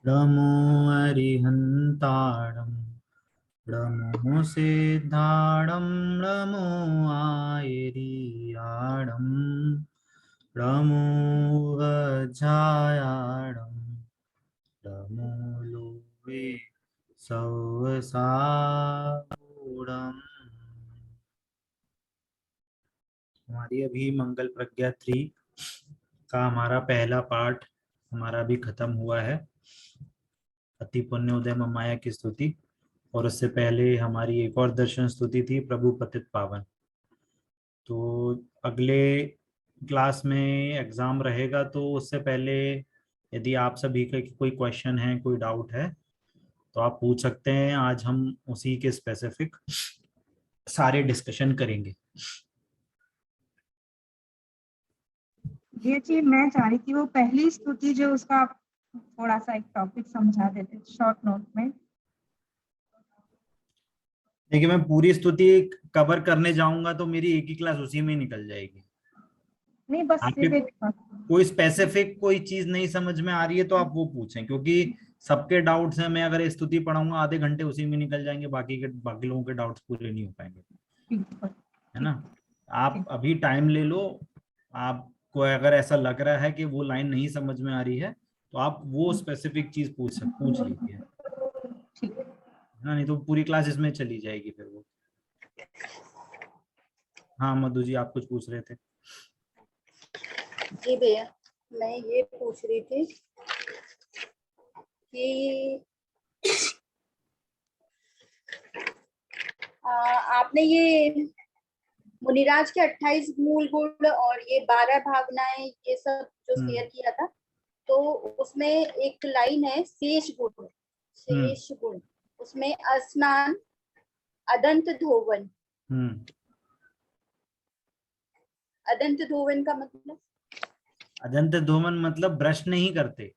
नमो अरिहन्ताणं नमो सिद्धाणं नमो आयरियाणं नमो वज्रायाणं नमो लोके सवसागुणम्। हमारी अभी मंगल प्रज्ञा 3 का हमारा पहला पार्ट हमारा अभी खत्म हुआ है, अति पुण्य उदय ममाया की स्तुति। और उससे पहले हमारी एक और दर्शन स्तुति थी, प्रभु पतित पावन। तो अगले क्लास में एग्जाम रहेगा, तो उससे पहले यदि आप सभी का कोई क्वेश्चन है, कोई डाउट है, तो आप पूछ सकते हैं। आज हम उसी के स्पेसिफिक सारे डिस्कशन करेंगे। ये चीज मैं चाह रही थी, वो पहली स्तुति जो उसका आप थोड़ा सा एक टॉपिक समझा देते शॉर्ट नोट में। देखिए, मैं पूरी स्तुति कवर करने जाऊंगा तो मेरी एक ही क्लास उसी में निकल जाएगी। नहीं, बस आपके सिर्फ एक कोई स्पेसिफिक कोई चीज नहीं समझ में आ रही है तो आप वो पूछें, क्योंकि सबके डाउट्स हैं। मैं अगर स्तुति पढ़ाऊंगा आधे घंटे उसी में निकल जाएंगे, बाकी लोगों के डाउट्स पूरे नहीं हो पाएंगे, है ना। आप अभी टाइम ले लो। आपको अगर ऐसा लग रहा है कि वो लाइन नहीं समझ में आ रही है, तो आप वो स्पेसिफिक चीज पूछ लीजिए, ठीक है। है ना। नहीं तो पूरी क्लास इसमें चली जाएगी फिर वो। हाँ मधु जी, आप कुछ पूछ रहे थे। जी भैया, मैं ये पूछ रही थी कि आपने ये मुनिराज के 28 मूल गुण और ये 12 भावनाएं ये सब जो शेयर किया था, तो उसमें एक लाइन है शेष गुण। शेष गुण उसमें स्नान, अदंत धोवन। अदंत धोवन का मतलब? अदंत धोवन मतलब ब्रश नहीं करते,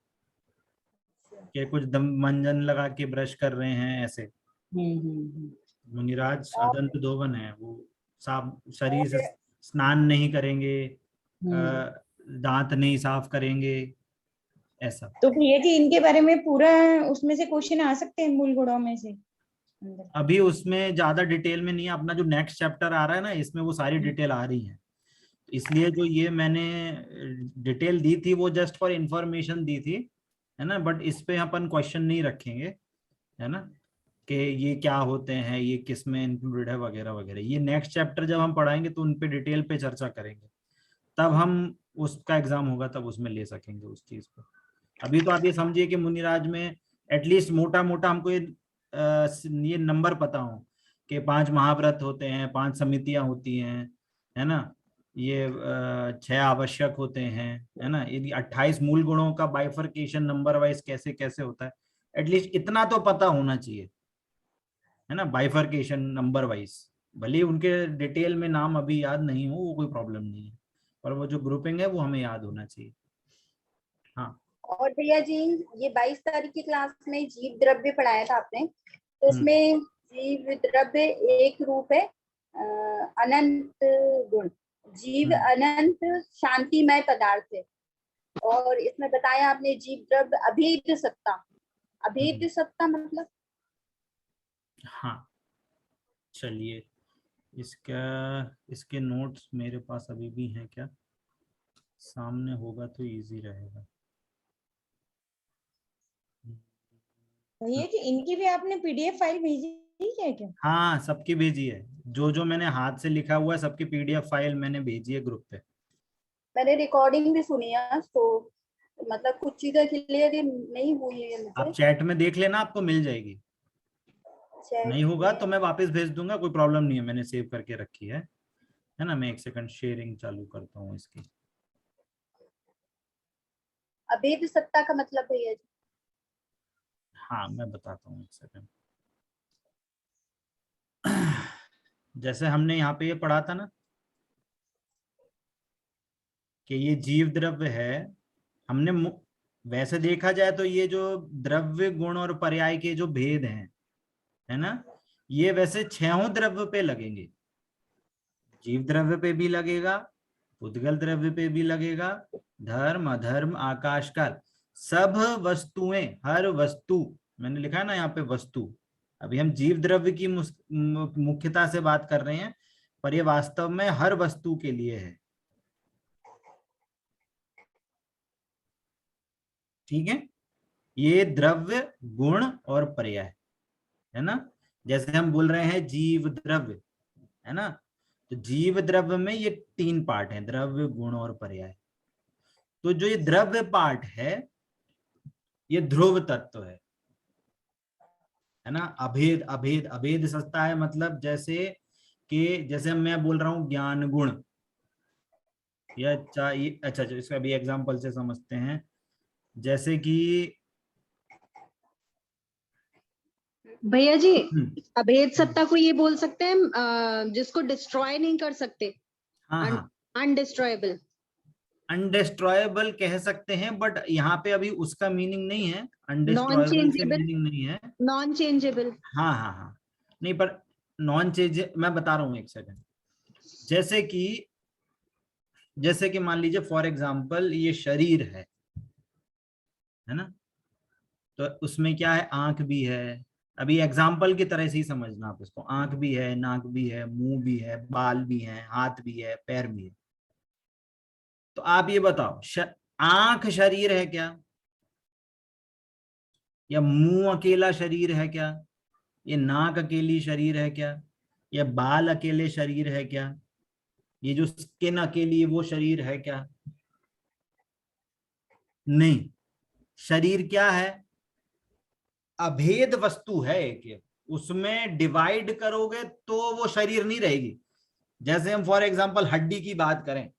कि कुछ दम मंजन लगा के ब्रश कर रहे हैं ऐसे। मुनिराज अदंत धोवन है, वो साफ शरीर से स्नान नहीं करेंगे, दांत नहीं साफ करेंगे, ऐसा। तो भैया जी, इनके बारे में पूरा उसमें से क्वेश्चन आ सकते हैं मूल गुणों में से? अभी उसमें ज्यादा डिटेल में नहीं है। अपना जो नेक्स्ट चैप्टर आ रहा है ना, इसमें वो सारी डिटेल आ रही है। इसलिए जो ये मैंने डिटेल दी थी वो जस्ट फॉर इंफॉर्मेशन दी थी, है ना। बट इस पे अपन क्वेश्चन नहीं रखेंगे, है ना, कि ये क्या होते हैं, ये किस में इंक्लूडेड है, वगैरह वगैरह। ये नेक्स्ट चैप्टर जब हम पढ़ाएंगे तो उन पे डिटेल पे चर्चा करेंगे, तब हम उसका एग्जाम होगा तब उसमें ले सकेंगे उस चीज को। अभी तो आप ये समझिए कि मुनिराज में एटलीस्ट मोटा मोटा हमको ये नंबर पता हो कि 5 महाव्रत होते हैं, 5 समितियां होती हैं, है ना। ये 6 आवश्यक होते हैं, है ना। यदि 28 मूल गुणों का बाइफर्केशन नंबर वाइज कैसे कैसे होता है, एटलीस्ट इतना तो पता होना चाहिए, है ना, बाइफर्केशन नंबर वाइज। भले उनके डिटेल में नाम अभी याद नहीं हो, वो कोई प्रॉब्लम नहीं है, पर वो जो ग्रुपिंग है वो हमें याद होना चाहिए। हाँ। और भैया जी, ये 22 तारीख की क्लास में जीव द्रव्य पढ़ाया था आपने, तो उसमें जीव द्रव्य एक रूप है अनंत गुण। जीव अनंत शांतिमय पदार्थ है। और इसमें बताया आपने जीव द्रव्य अभेद सत्ता। अभेद सत्ता मतलब? हाँ, चलिए, इसके नोट्स मेरे पास अभी भी हैं क्या? सामने होगा तो इजी रहेगा। भैया जी, इनकी भी आपने पीडीएफ फाइल भेजी है क्या? हाँ, सबकी भेजी है। जो जो मैंने हाथ से लिखा हुआ है सबकी पीडीएफ फाइल मैंने भेजी है ग्रुप पे। मैंने रिकॉर्डिंग भी सुनी है, तो मतलब कुछ चीजें क्लियर नहीं हुई है मुझे। आप चैट में देख लेना, आपको मिल जाएगी। नहीं होगा तो मैं वापस भेज दूंगा, कोई प्रॉब्लम नहीं है, मैंने सेव करके रखी है ना। मैं एक सेकंड शेयरिंग चालू करता हूँ इसकी। अभेद सत्ता का मतलब भैया जी? हाँ, मैं बताता हूँ, एक सेकंड। जैसे हमने यहाँ पे ये पढ़ा था ना कि ये जीव द्रव्य है, हमने वैसे देखा जाए तो ये जो द्रव्य गुण और पर्याय के जो भेद हैं, है ना, ये वैसे 6 द्रव्य पे लगेंगे। जीव द्रव्य पे भी लगेगा, उद्गल द्रव्य पे भी लगेगा, धर्म अधर्म आकाश काल सब वस्तुएं, हर वस्तु, मैंने लिखा है ना यहाँ पे वस्तु, अभी हम जीव द्रव्य की मुख्यता से बात कर रहे हैं, पर ये वास्तव में हर वस्तु के लिए है। ठीक है, ये द्रव्य, गुण और पर्याय है ना। जैसे हम बोल रहे हैं जीव द्रव्य, है ना, तो जीव द्रव्य में ये 3 पार्ट हैं, द्रव्य, गुण और पर्याय। तो जो ये द्रव्य पार्ट है ये ध्रुव तत्व है ना। अभेद अभेद अभेद सत्ता है, मतलब जैसे मैं बोल रहा हूं ज्ञान गुण, या चाहिए, अच्छा इसका भी एग्जांपल से समझते हैं। जैसे कि भैया जी, अभेद सत्ता को ये बोल सकते हैं जिसको डिस्ट्रॉय नहीं कर सकते, हाँ हाँ, अनडिस्ट्रॉयबल। अनडिस्ट्रॉयबल कह सकते हैं, बट यहाँ पे अभी उसका मीनिंग नहीं है, नॉन अनडिस्ट्रॉयबल से चेंजेबल, मीनिंग नहीं है। Non changeable. हाँ हाँ हाँ, नहीं, पर नॉन चेंज मैं बता रहा हूँ, एक सेकंड। जैसे कि मान लीजिए फॉर एग्जांपल ये शरीर है ना, तो उसमें क्या है, आंख भी है। अभी एग्जाम्पल की तरह से ही समझना आप इसको, आंख भी है, नाक भी है, मुंह भी है, बाल भी है, हाथ भी है, पैर भी है। तो आप ये बताओ, आंख शरीर है क्या, या मुंह अकेला शरीर है क्या, ये नाक अकेली शरीर है क्या, या बाल अकेले शरीर है क्या, ये जो स्किन अकेली है वो शरीर है क्या? नहीं, शरीर क्या है, अभेद वस्तु है एक, उसमें डिवाइड करोगे तो वो शरीर नहीं रहेगी। जैसे हम फॉर एग्जांपल हड्डी की बात करें,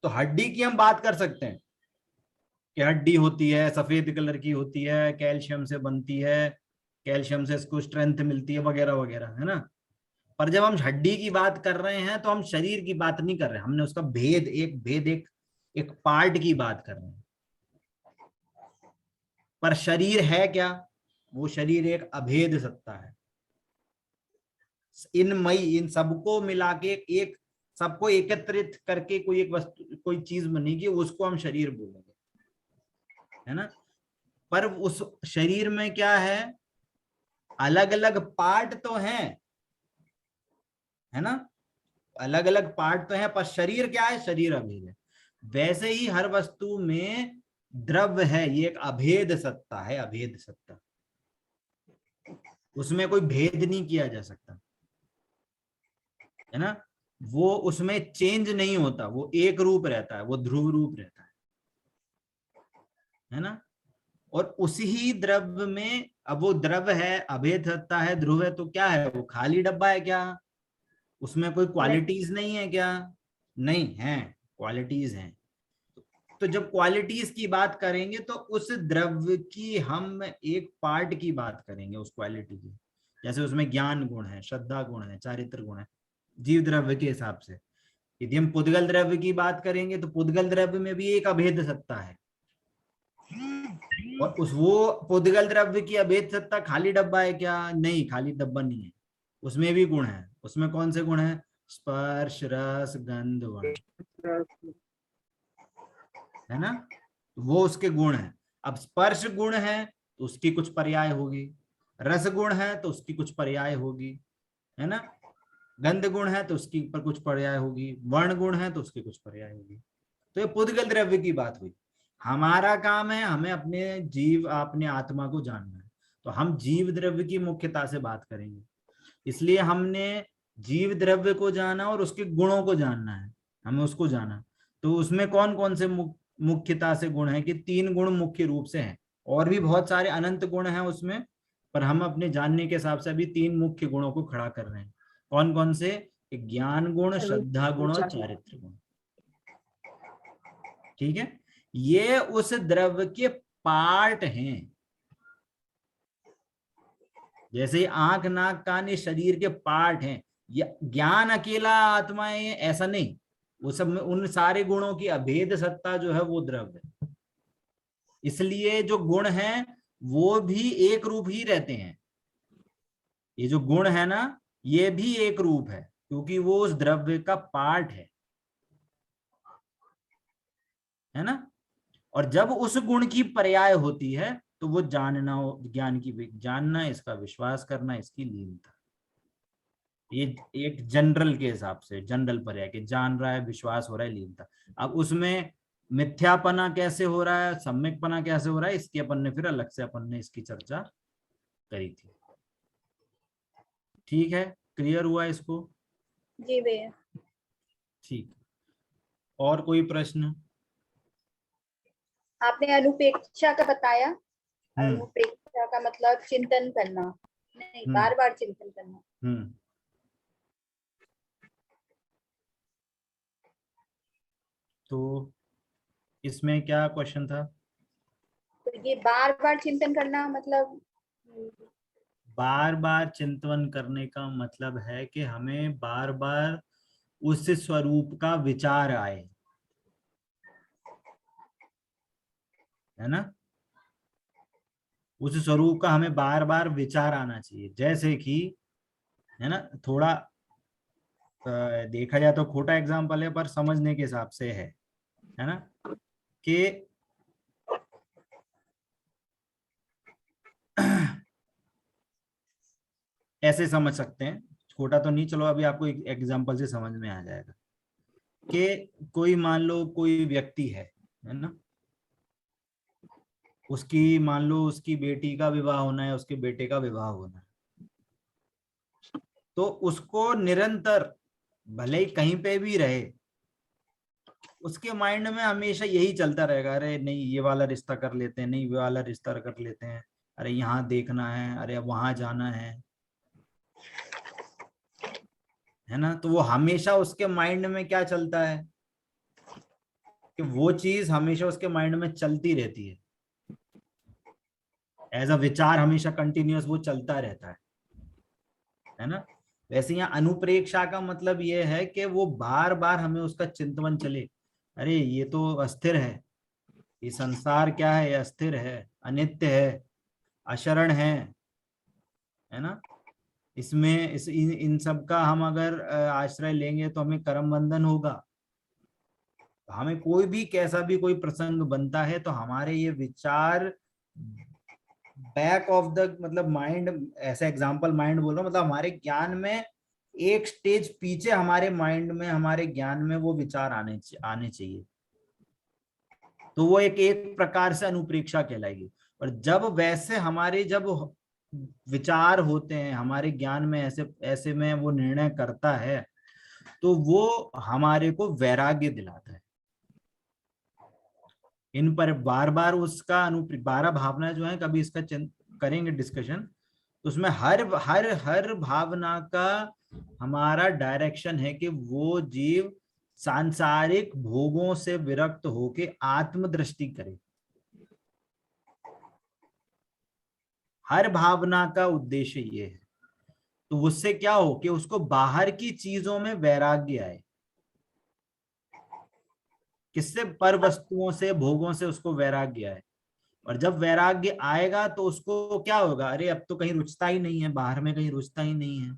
तो हड्डी की हम बात कर सकते हैं कि हड्डी होती है, सफेद कलर की होती है, कैल्शियम से बनती है, कैल्शियम से इसको स्ट्रेंथ मिलती है, वगैरह वगैरह, है ना। पर जब हम हड्डी की बात कर रहे हैं तो हम शरीर की बात नहीं कर रहे, हमने उसका भेद एक पार्ट की बात कर रहे हैं। पर शरीर है क्या, वो शरीर एक अभेद सत्ता है। इन सबको मिला के एक, सबको एकत्रित करके कोई एक वस्तु, कोई चीज बनेगी, उसको हम शरीर बोलेंगे, है ना। पर उस शरीर में क्या है, अलग अलग पार्ट तो हैं, है ना, अलग अलग पार्ट तो हैं, पर शरीर क्या है, शरीर अभेद है। वैसे ही हर वस्तु में द्रव्य है, ये एक अभेद सत्ता है, अभेद सत्ता, उसमें कोई भेद नहीं किया जा सकता, है ना। वो उसमें चेंज नहीं होता, वो एक रूप रहता है, वो ध्रुव रूप रहता है ना। और उसी ही द्रव्य में, अब वो द्रव्य है, अभेद सत्ता है, ध्रुव है, तो क्या है, वो खाली डब्बा है क्या, उसमें कोई क्वालिटीज नहीं है क्या? नहीं है, क्वालिटीज हैं। तो जब क्वालिटीज की बात करेंगे तो उस द्रव्य की हम एक पार्ट की बात करेंगे, उस क्वालिटी की। जैसे उसमें ज्ञान गुण है, श्रद्धा गुण है, चारित्र गुण है, जीव द्रव्य के हिसाब से। यदि हम पुद्गल द्रव्य की बात करेंगे तो पुद्गल द्रव्य में भी एक अभेद सत्ता है, और वो पुद्गल द्रव्य की अभेद सत्ता खाली डब्बा है क्या? नहीं, खाली डब्बा नहीं है, उसमें भी गुण है। उसमें कौन से गुण है? स्पर्श, रस, गंध, वर्ण, है ना, वो उसके गुण है। अब स्पर्श गुण है तो उसकी कुछ पर्याय होगी, रस गुण है तो उसकी कुछ पर्याय होगी, है ना, गंध गुण है तो उसकी ऊपर कुछ पर्याय होगी, वर्ण गुण है तो उसकी कुछ पर्याय होगी। तो ये पुद्गल द्रव्य की बात हुई। हमारा काम है, हमें अपने आत्मा को जानना है, तो हम जीव द्रव्य की मुख्यता से बात करेंगे। इसलिए हमने जीव द्रव्य को जाना और उसके गुणों को जानना है, हमें उसको जाना। तो उसमें कौन कौन से मुख्यता से गुण है कि 3 गुण मुख्य रूप से हैं, और भी बहुत सारे अनंत गुण हैं उसमें, पर हम अपने जानने के हिसाब से अभी 3 मुख्य गुणों को खड़ा कर रहे हैं। कौन कौन से? ज्ञान गुण, श्रद्धा गुण और चारित्र गुण। ठीक है, ये उस द्रव्य के पार्ट हैं। जैसे आंख, नाक, कान ये शरीर के पार्ट हैं। ज्ञान अकेला आत्मा है ऐसा नहीं, वो सब में उन सारे गुणों की अभेद सत्ता जो है वो द्रव्य है। इसलिए जो गुण हैं वो भी एक रूप ही रहते हैं। ये जो गुण है ना, ये भी एक रूप है, क्योंकि वो उस द्रव्य का पार्ट है ना। और जब उस गुण की पर्याय होती है तो वो जानना, ज्ञान की जानना, इसका विश्वास करना, इसकी लीनता। ये एक जनरल के हिसाब से जनरल पर्याय के, जान रहा है, विश्वास हो रहा है, लीनता। अब उसमें मिथ्यापना कैसे हो रहा है, सम्यकपना कैसे हो रहा है, इसकी अपन ने फिर अलग से अपन ने इसकी चर्चा करी थी। ठीक है, क्लियर हुआ इसको? जी भैया। ठीक, और कोई प्रश्न? आपने अनुपेक्षा का बताया। हम्म अनुपेक्षा का मतलब चिंतन करना, नहीं बार बार चिंतन करना। हम्म तो इसमें क्या क्वेश्चन था? तो ये बार बार चिंतन करना मतलब बार बार चिंतन करने का मतलब है कि हमें बार बार उस स्वरूप का विचार आए, है ना? उस स्वरूप का हमें बार बार विचार आना चाहिए। जैसे कि, है ना, थोड़ा देखा जाए तो खोटा एग्जाम्पल है पर समझने के हिसाब से है ना, कि ऐसे समझ सकते हैं, छोटा तो नहीं, चलो अभी आपको एक एग्जाम्पल से समझ में आ जाएगा कि कोई मान लो कोई व्यक्ति है ना, उसकी मान लो उसकी बेटी का विवाह होना है, उसके बेटे का विवाह होना है, तो उसको निरंतर, भले ही कहीं पे भी रहे, उसके माइंड में हमेशा यही चलता रहेगा, अरे नहीं ये वाला रिश्ता कर लेते हैं, नहीं वो वाला रिश्ता कर लेते हैं, अरे यहाँ देखना है, अरे वहां जाना है ना। तो वो हमेशा उसके माइंड में क्या चलता है कि वो चीज हमेशा उसके माइंड में चलती रहती है, एज अ विचार हमेशा कंटिन्यूअस वो चलता रहता है ना। वैसे यहाँ अनुप्रेक्षा का मतलब ये है कि वो बार बार हमें उसका चिंतन चले, अरे ये तो अस्थिर है, ये संसार क्या है, ये अस्थिर है, अनित्य है, अशरण है ना। इसमें इन सब का हम अगर आश्रय लेंगे तो हमें कर्म बंधन होगा। हमें कोई भी कैसा भी कोई प्रसंग बनता है तो हमारे ये विचार बैक ऑफ द, मतलब माइंड, ऐसा एग्जांपल माइंड बोल रहा हूँ, मतलब हमारे ज्ञान में एक स्टेज पीछे, हमारे माइंड में, हमारे ज्ञान में वो विचार आने चाहिए। तो वो एक प्रकार से अनुप्रेक्षा कहलाएगी। और जब वैसे हमारे जब विचार होते हैं हमारे ज्ञान में, ऐसे ऐसे में वो निर्णय करता है तो वो हमारे को वैराग्य दिलाता है। इन पर बार बार उसका 12 भावना जो है, कभी इसका करेंगे डिस्कशन, उसमें हर भावना का हमारा डायरेक्शन है कि वो जीव सांसारिक भोगों से विरक्त होके आत्मदृष्टि करे। हर भावना का उद्देश्य ये है। तो उससे क्या हो कि उसको बाहर की चीजों में वैराग्य आए। किससे? पर वस्तुओं से, भोगों से उसको वैराग्य आए। और जब वैराग्य आएगा तो उसको क्या होगा, अरे अब तो कहीं रुचता ही नहीं है, बाहर में कहीं रुचता ही नहीं है।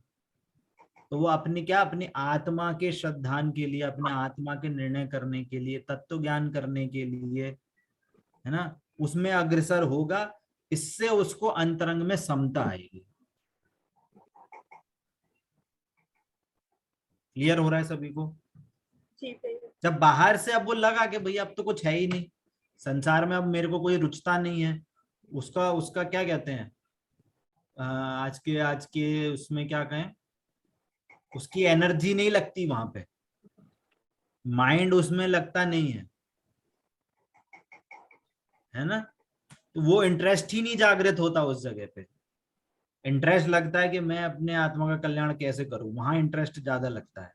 तो वो अपने क्या, अपनी आत्मा के श्रद्धान के लिए, अपने आत्मा के निर्णय करने के लिए, तत्व ज्ञान करने के लिए, है ना, उसमें अग्रसर होगा। इससे उसको अंतरंग में समता आएगी। क्लियर हो रहा है सभी को? जब बाहर से अब वो लगा कि भैया अब तो कुछ है ही नहीं संसार में, अब मेरे को कोई रुचता नहीं है, उसका उसका क्या कहते हैं, आज के उसमें क्या कहें, उसकी एनर्जी नहीं लगती वहां पे, माइंड उसमें लगता नहीं है ना। तो वो इंटरेस्ट ही नहीं जागृत होता उस जगह पे। इंटरेस्ट लगता है कि मैं अपने आत्मा का कल्याण कैसे करूं, वहां इंटरेस्ट ज्यादा लगता है।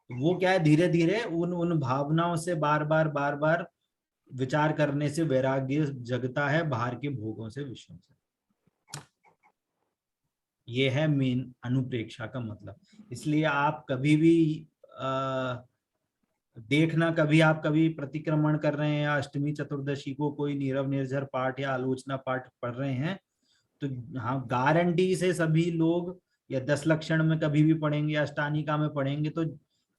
तो वो क्या है, धीरे धीरे उन उन भावनाओं से बार बार विचार करने से वैराग्य जगता है, बाहर के भोगों से, विषयों से। ये है मेन अनुप्रेक्षा का मतलब। इसलिए आप कभी भी देखना, कभी आप कभी प्रतिक्रमण कर रहे हैं या अष्टमी चतुर्दशी को कोई नीरव निर्झर पाठ या आलोचना पाठ पढ़ रहे हैं, तो हाँ गारंटी से सभी लोग, या 10 लक्षण में कभी भी पढ़ेंगे, अष्टानिका में पढ़ेंगे, तो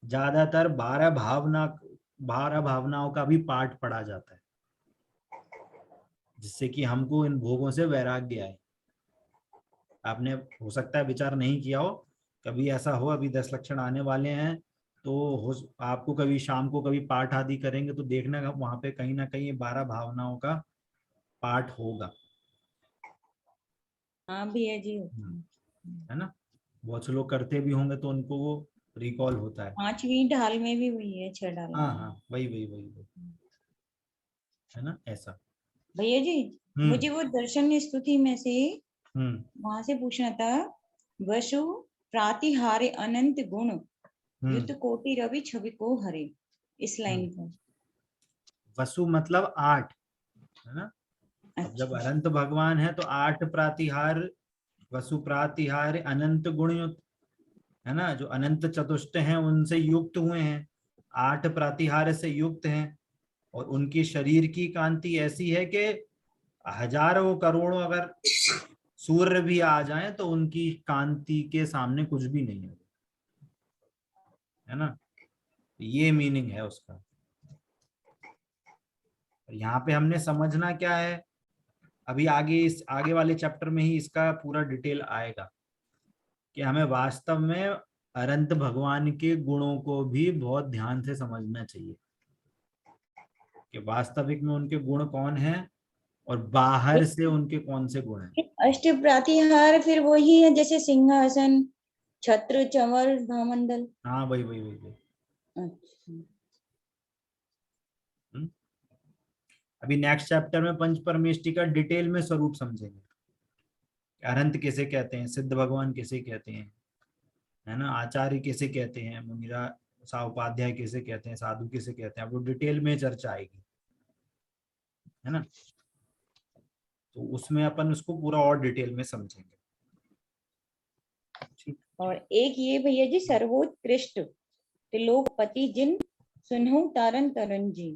ज्यादातर 12 भावना 12 भावनाओं का भी पाठ पढ़ा जाता है, जिससे कि हमको इन भोगों से वैराग्य आए। आपने हो सकता है विचार नहीं किया हो, कभी ऐसा हो, अभी 10 लक्षण आने वाले हैं, तो हो आपको कभी शाम को कभी पाठ आदि करेंगे तो देखना का वहां पे कहीं ना कहीं 12 भावनाओं का पाठ होगा। हाँ भैया जी। है ना, बहुत से लोग करते भी होंगे तो उनको वो रिकॉल होता है। 5वीं ढाल में भी हुई है, 6 ढाल हाँ में। हाँ, वही वही वही वही, है ना ऐसा। भैया जी, मुझे वो दर्शन स्तुति में से वहां से पूछना था, वसु प्रातिहारे अनंत गुण युत कोटि रवि छवि को हरे, इस लाइन पर। वसु मतलब 8, है ना। अब जब अच्छा। अनंत भगवान है तो 8 प्रातिहार, वसु प्रातिहार अनंत गुण युक्त, है ना, जो अनंत चतुष्ट हैं उनसे युक्त हुए हैं, 8 प्रातिहार से युक्त हैं, और उनकी शरीर की कांति ऐसी है कि हजारों करोड़ों अगर सूर्य भी आ जाएं तो उनकी कांति के सामने कुछ भी नहीं है ना। ये मीनिंग है उसका। यहाँ पे हमने समझना क्या है, अभी आगे इस आगे वाले चैप्टर में ही इसका पूरा डिटेल आएगा कि हमें वास्तव में अनंत भगवान के गुणों को भी बहुत ध्यान से समझना चाहिए कि वास्तविक में उनके गुण कौन हैं और बाहर से उनके कौन से गुण हैं। अष्ट प्रातिहार फिर वही है जैसे सिंहासन, छत्र, चंवर, भामंडल। हाँ वही वही वही वही। अच्छा। अभी नेक्स्ट चैप्टर में पंच परमेष्टि का डिटेल में स्वरूप समझेंगे, अनंत किसे कहते हैं, सिद्ध भगवान किसे कहते हैं, है ना, आचार्य किसे कहते हैं, मुनिरा सा उपाध्याय किसे कहते हैं, साधु किसे कहते हैं, अब वो डिटेल में चर्चा आएगी, है ना। तो उसमें अपन उसको पूरा और डिटेल में समझेंगे। ठीक। और एक ये भैया जी, सर्वोत्कृष्ट त्रिलोकपति जिन सुनहु तारन तरन जी।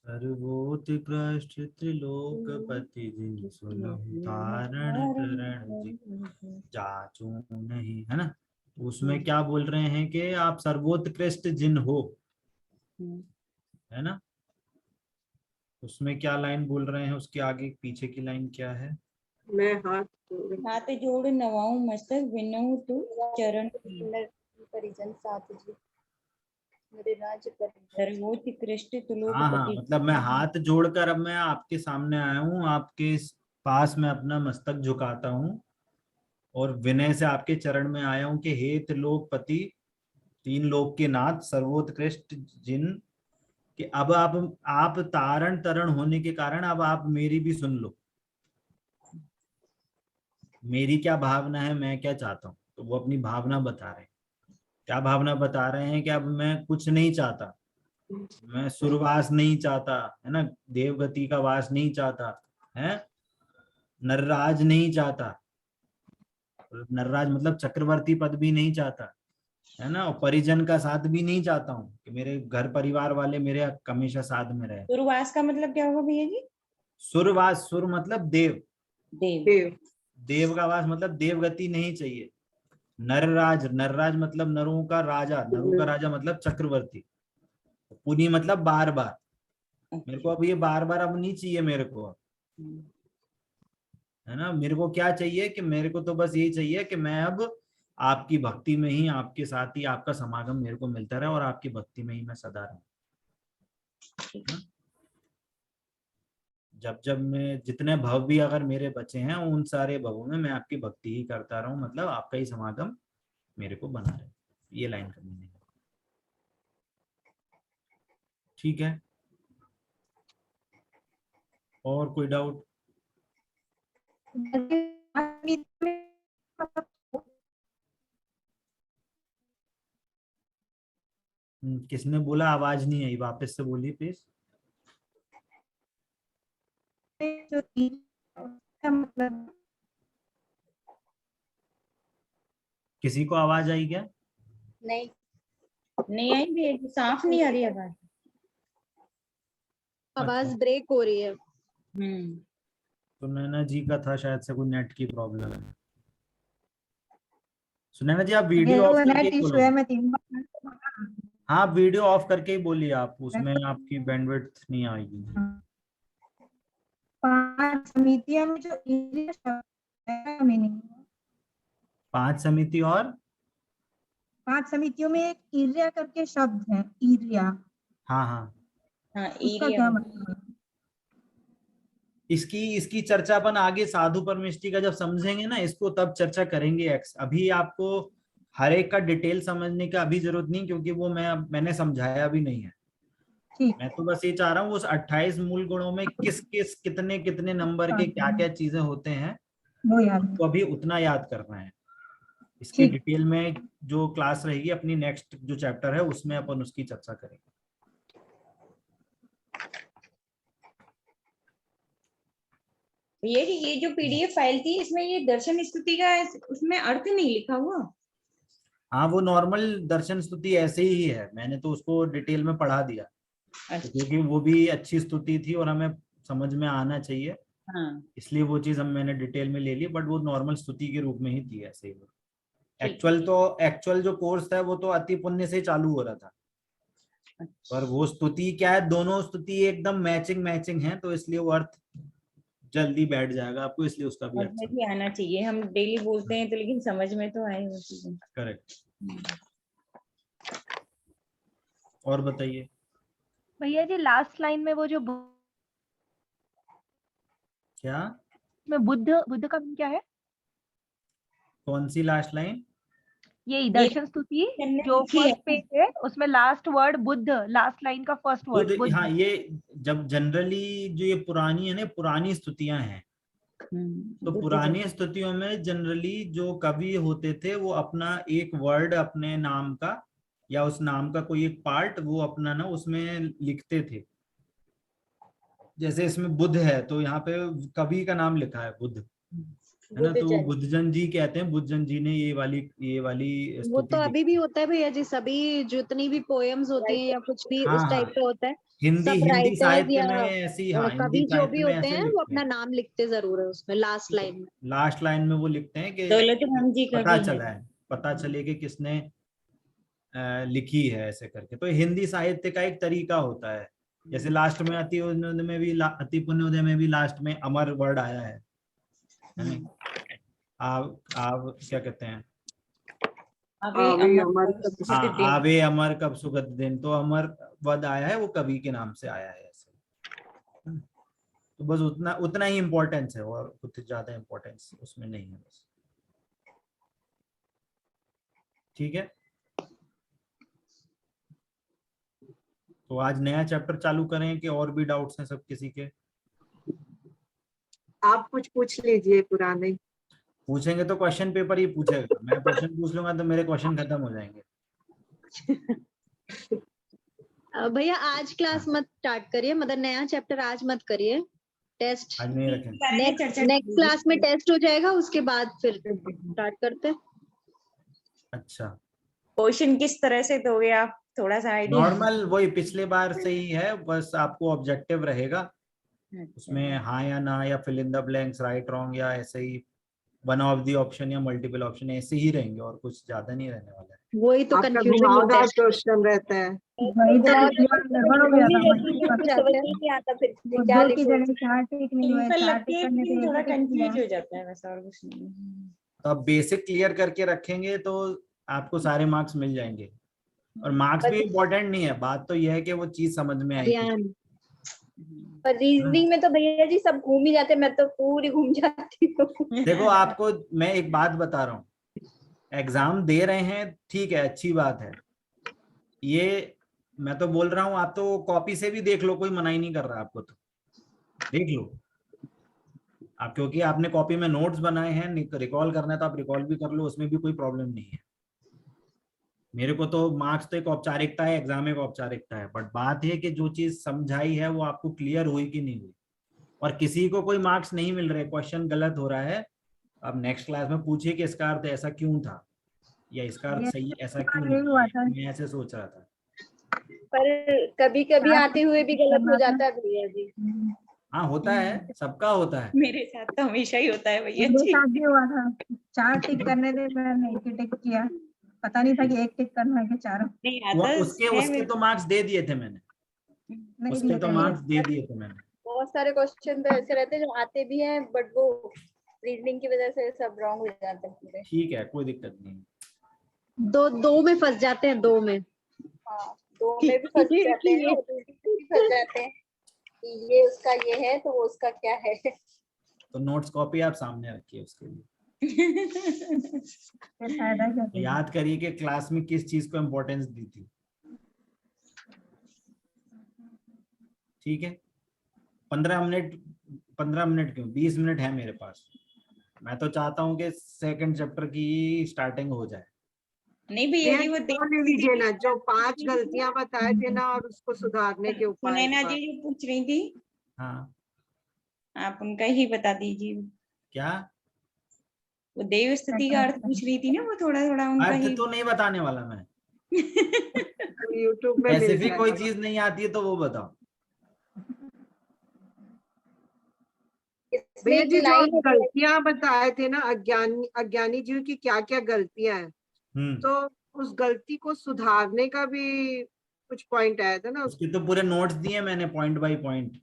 सर्वोत्कृष्ट त्रिलोकपति जिन सुनहु तारण तरण जी, जाचू नहीं, है ना। तो उसमें क्या बोल रहे हैं कि आप सर्वोत्कृष्ट जिन हो, है ना। उसमें क्या लाइन बोल रहे हैं, उसके आगे पीछे की लाइन क्या है, मैं हाथ जोड़ नवाऊं मस्तक विनऊ तू चरण, परिजन साथ जी, मेरे राज्य परिजन। सर्वोत्कृष्ट हाँ हाँ, त्रिलोकपति। मतलब मैं हाथ जोड़कर अब मैं आपके सामने आया हूँ, आपके पास में अपना मस्तक झुकाता हूँ और विनय से आपके चरण में आया हूँ कि हे त्रिलोकपति, 3 लोक के नाथ, सर्वोत्कृष्ट जिन, कि अब आप तारण तरण होने के कारण अब आप मेरी भी सुन लो, मेरी क्या भावना है, मैं क्या चाहता हूँ। तो वो अपनी भावना बता रहे हैं, क्या भावना बता रहे हैं कि अब मैं कुछ नहीं चाहता, मैं सुरवास नहीं चाहता, है ना, देवगति का वास नहीं चाहता, है, नरराज नहीं चाहता, नरराज मतलब चक्रवर्ती पद भी नहीं चाहता, है ना, और परिजन का साथ भी नहीं चाहता हूँ कि मेरे घर परिवार वाले मेरे हमेशा साथ में रहे। सुरवास का मतलब क्या होगा भैया जी? सुरवास, सुर मतलब देव, देव। देव का वास मतलब देवगति नहीं चाहिए। नरराज, नरराज मतलब नरों का राजा, नरों का राजा मतलब चक्रवर्ती। पुनी मतलब बार बार, मेरे को अब ये बार बार अब नहीं चाहिए मेरे को, है ना। मेरे को क्या चाहिए कि मेरे को तो बस यही चाहिए कि मैं अब आपकी भक्ति में ही, आपके साथ ही आपका समागम मेरे को मिलता रहे और आपकी भक्ति में ही मैं सदा रहूं। जब जब मैं जितने भव भी अगर मेरे बचे हैं उन सारे भवों में मैं आपकी भक्ति ही करता रहूं, मतलब आपका ही समागम मेरे को बना रहे। ये लाइन करनी है, ठीक है। और कोई डाउट? किसने बोला आवाज नहीं आई, वापस से बोलिए प्लीज। मतलब किसी को आवाज आई क्या? नहीं, नहीं आई भैया जी, साफ नहीं आ रही आवाज। आवाज अच्छा, ब्रेक हो रही है। तो नैना जी का था शायद से कोई नेट की प्रॉब्लम है। सुनैना जी आप वीडियो ऑफ वो करके नेट ही इशू बोलो। है, मैं 3 बार हाँ वीडियो ऑफ करके ही बोलिए आप, उसमें आपकी बैंडविड्थ नहीं आएगी। 5 समितियों में जो एरिया शब्द है मीनिंग, 5 समिति और 5 समितियों में एक एरिया करके शब्द है, एरिया, हाँ हाँ हाँ उसका एरिया क्या मतलब है? इसकी चर्चा अपन आगे साधु परमेष्टि का जब समझेंगे ना इसको, तब चर्चा करेंगे। अभी आपको हर एक का डिटेल समझने का अभी जरूरत नहीं, क्योंकि वो मैंने समझाया भी नहीं है। ठीक, मैं तो बस ये चाह रहा हूँ उस 28 मूल गुणों में किस किस कितने कितने नंबर के क्या क्या चीजें होते हैं, वो याद तो अभी उतना याद करना है। इसकी ठीक। डिटेल में जो क्लास रहेगी अपनी नेक्स्ट जो चैप्टर है उसमें अपन उसकी चर्चा करेंगे। ये जो पीडीएफ फाइल थी इसमें ये दर्शन स्तुति का उसमें अर्थ नहीं लिखा हुआ। हाँ वो नॉर्मल दर्शन स्तुति ऐसे ही है, मैंने तो उसको डिटेल में पढ़ा दिया, अच्छा। क्योंकि वो भी अच्छी स्तुति थी और हमें समझ में आना चाहिए, हाँ इसलिए वो चीज मैंने डिटेल में ले ली। बट वो नॉर्मल स्तुति के रूप में ही थी ऐसे ही। ठीक। एक्चुअल जो कोर्स था वो तो अति पुण्य से चालू हो रहा था, पर वो स्तुति क्या है, दोनों स्तुति एकदम मैचिंग है, तो इसलिए वो अर्थ जल्दी बैठ जाएगा आपको, इसलिए उसका भी समझ अच्छा। में भी आना चाहिए, हम डेली बोलते हैं तो लेकिन समझ में तो आए वो चीजें। करेक्ट। और बताइए भैया जी लास्ट लाइन में वो जो क्या, में बुद्ध का क्या है? कौन सी लास्ट लाइन? यही दर्शन स्तुति जो फर्स्ट पेज है उसमें last word Buddha, last line का फर्स्ट वर्ड बुद्ध। हाँ ये जब जनरली जो ये पुरानी है ना, पुरानी स्तुतियां हैं, तो पुरानी स्तुतियों में जनरली जो कवि होते थे वो अपना एक वर्ड अपने नाम का या उस नाम का कोई एक पार्ट वो अपना ना उसमें लिखते थे। जैसे इसमें बुद्ध है तो यहाँ पे कवि का नाम लिखा है बुद्ध, है ना, तो वो बुद्धजन जी कहते हैं, बुद्धजन जी ने ये वाली वो स्तुति तो लिखी। अभी भी होता है भैया जी, सभी जितनी भी पोएम्स होती हैं या कुछ भी हाँ उस टाइप हाँ का होता है, हिंदी सब हिंदी राइटर्स साहित्य या में ऐसी, हाँ हिंदी कवि जो भी साहित्य में होते ऐसे हैं वो लिखते अपना हैं। नाम लिखते जरूर है उसमें लास्ट लाइन में। लास्ट लाइन में वो लिखते हैं कि दौलतराम जी का पता भी चला है। है, पता चले कि किसने लिखी है, ऐसे करके। तो हिंदी साहित्य का एक तरीका होता है। जैसे लास्ट में अति पुण्योदय में भी अति पुण्योदय में भी लास्ट में अमर वर्ड आया है ना? आप क्या कहते हैं, आवे अमर कब सुगत दिन, तो अमर वद आया है वो कवि के नाम से आया है ऐसे। तो बस उतना उतना ही इम्पोर्टेंस है और कुछ ज्यादा इम्पोर्टेंस उसमें नहीं है बस। ठीक है, तो आज नया चैप्टर चालू करें कि और भी डाउट्स हैं सब किसी के? आप कुछ पूछ लीजिए पुराने। पूछेंगे तो क्वेश्चन पेपर ही पूछेगा, मैं क्वेश्चन पूछ लूंगा तो मेरे क्वेश्चन खत्म हो जाएंगे। भैया आज क्लास मत स्टार्ट करिए, मतलब नया चैप्टर आज मत करिए, टेस्ट आज नहीं रखें। नेक्स्ट क्लास में टेस्ट हो जाएगा, उसके बाद फिर स्टार्ट करते हैं। अच्छा, क्वेश्चन किस तरह से दोगे आप, थोड़ा सा आइडिया? नॉर्मल वही पिछले बार से ही है, बस आपको ऑब्जेक्टिव रहेगा उसमें, हाँ या ना या fill in the blanks, right wrong, या ऐसे ही वन ऑफ द ऑप्शन या मल्टीपल ऑप्शन, ऐसे ही रहेंगे और कुछ ज्यादा नहीं रहने वाला है। वही तो आपका कंफ्यूजन होता घुमावदार है। क्वेश्चन रहता है। वही तो गड़बड़ हो गया था, समझ नहीं आता फिर क्या बुद्धों की लिखूं। जगह 4 टिक नहीं हुए, सिंपल 4 लगती टिक है करने लेकिन से थोड़ा एक टिक कंफ्यूज किया। हो जाता है बस, और कुछ नहीं। तो आप बेसिक क्लियर करके रखेंगे तो आपको सारे मार्क्स मिल जाएंगे। और मार्क्स भी इम्पोर्टेंट नहीं है, बात तो यह है कि वो चीज समझ में आएगी। ध्यान। पर रीजनिंग में तो भैया जी सब घूम ही जाते, मैं तो पूरी घूम जाती हूँ। देखो आपको मैं एक बात बता रहा हूँ, एग्जाम दे रहे हैं ठीक है, अच्छी बात है, ये मैं तो बोल रहा हूँ आप तो कॉपी से भी देख लो, कोई मना ही नहीं कर रहा आपको, तो देख लो आप, क्योंकि आपने कॉपी में नोट्स बनाए हैं, रिकॉल करना है तो आप रिकॉल भी कर लो, उसमें भी कोई प्रॉब्लम नहीं है। मेरे को तो मार्क्स तो एक औपचारिकता है, एग्जाम एक औपचारिकता है, बट बात है कि जो चीज समझाई है वो आपको क्लियर हुई कि नहीं हुई। और किसी को कोई मार्क्स नहीं मिल रहे, क्वेश्चन गलत हो रहा है, अब नेक्स्ट क्लास में पूछिए कि इसका अर्थ ऐसा क्यों था या इसका अर्थ सही ऐसा क्यों यही हुआ था। नहीं, मैं ऐसे सोच रहा था। पर कभी कभी आते हुए भी गलत हो जाता है भैया जी। हाँ होता है, सबका होता है। मेरे साथ तो हमेशा ही होता है भैया मेरे जी। साथ भी हुआ था। 4 टिक करने थे, मैंने एक ही टिक किया, पता नहीं था कि एक टिक करना है कि 4। नहीं वो others उसके है उसके तो मार्क्स दे दिए थे मैंने, नहीं उसके दिए तो थे। मार्क्स दे दिए थे मैंने। बहुत सारे क्वेश्चन तो ऐसे रहते हैं जो आते भी हैं बट वो रीजनिंग की वजह से सब रॉन्ग हो जाते हैं पूरे। ठीक है, कोई दिक्कत नहीं। दो में फंस जाते हैं, 2 में। हाँ, 2 में भी फंस जाते हैं और दूसरी में भी फंस जाते हैं कि ये उसका ये है तो वो उसका क्या है। तो नोट्स कॉपी आप सामने रखिए उसके लिए। फिर फायदा क्या था? याद करिए कि क्लास में किस चीज को इम्पोर्टेंस दी थी। ठीक है, 15 मिनट क्यों, 20 मिनट है मेरे पास। मैं तो चाहता हूँ कि सेकंड चैप्टर की स्टार्टिंग हो जाए। नहीं भैया जी, वो ले लीजिए ना, जो 5 गलतियां बताए थे ना और उसको सुधारने के उपाय। सुनैना जी जो पूछ रही थी, हाँ, आप उनका ही बता दीजिए। क्या वो देव स्तुति का अर्थ पूछ रही थी ना, वो थोड़ा थोड़ा उनका अर्थ ही। तो नहीं बताने वाला मैं। यूट्यूब में मिल स्पेसिफिक कोई जाएगा। चीज नहीं आती है तो वो बताओ। इसमें भैया एक जी, जो लाइन गलतियां बताए थे ना अज्ञानी जीव की क्या क्या गलतियां हैं, तो उस गलती को सुधारने का भी कुछ पॉइंट आया था ना, उसके तो पूरे नोट्स दिए मैंने पॉइंट बाय पॉइंट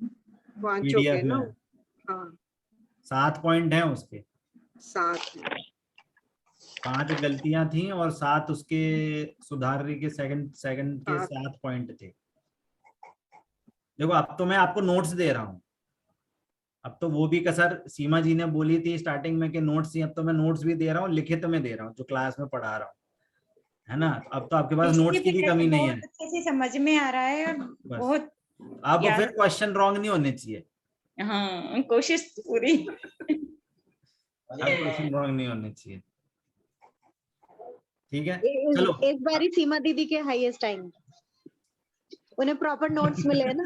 5 पीडीएफ के ना। में। हाँ, 7 पॉइंट हैं उसके, 7। 5 गलतियां थी और 7 उसके सुधारने के सेकंड के 7 पॉइंट थे। देखो अब तो मैं आपको नोट्स दे रहा हूँ, अब तो वो भी कसर सीमा जी ने बोली थी स्टार्टिंग में कि नोट्स ही, अब तो मैं नोट्स भी दे रहा हूँ, लिखित में दे रहा हूँ जो क्लास में पढ़ा रहा हूँ, है ना। अब तो आपके पास नोट्स की भी कमी नहीं है। बहुत अच्छे से समझ में आ रहा है और बस बहुत अब याद। फिर क्वेश्चन रॉन्ग नहीं होने चाहिए। हाँ, कोशिश पूरी। अब क्वेश्चन रॉन्ग नहीं होने चाहिए। ठीक है, चलो इस बारी सीमा दीदी के हाईएस्ट टाइम, उन्हें प्रॉपर नोट्स मिले हैं ना।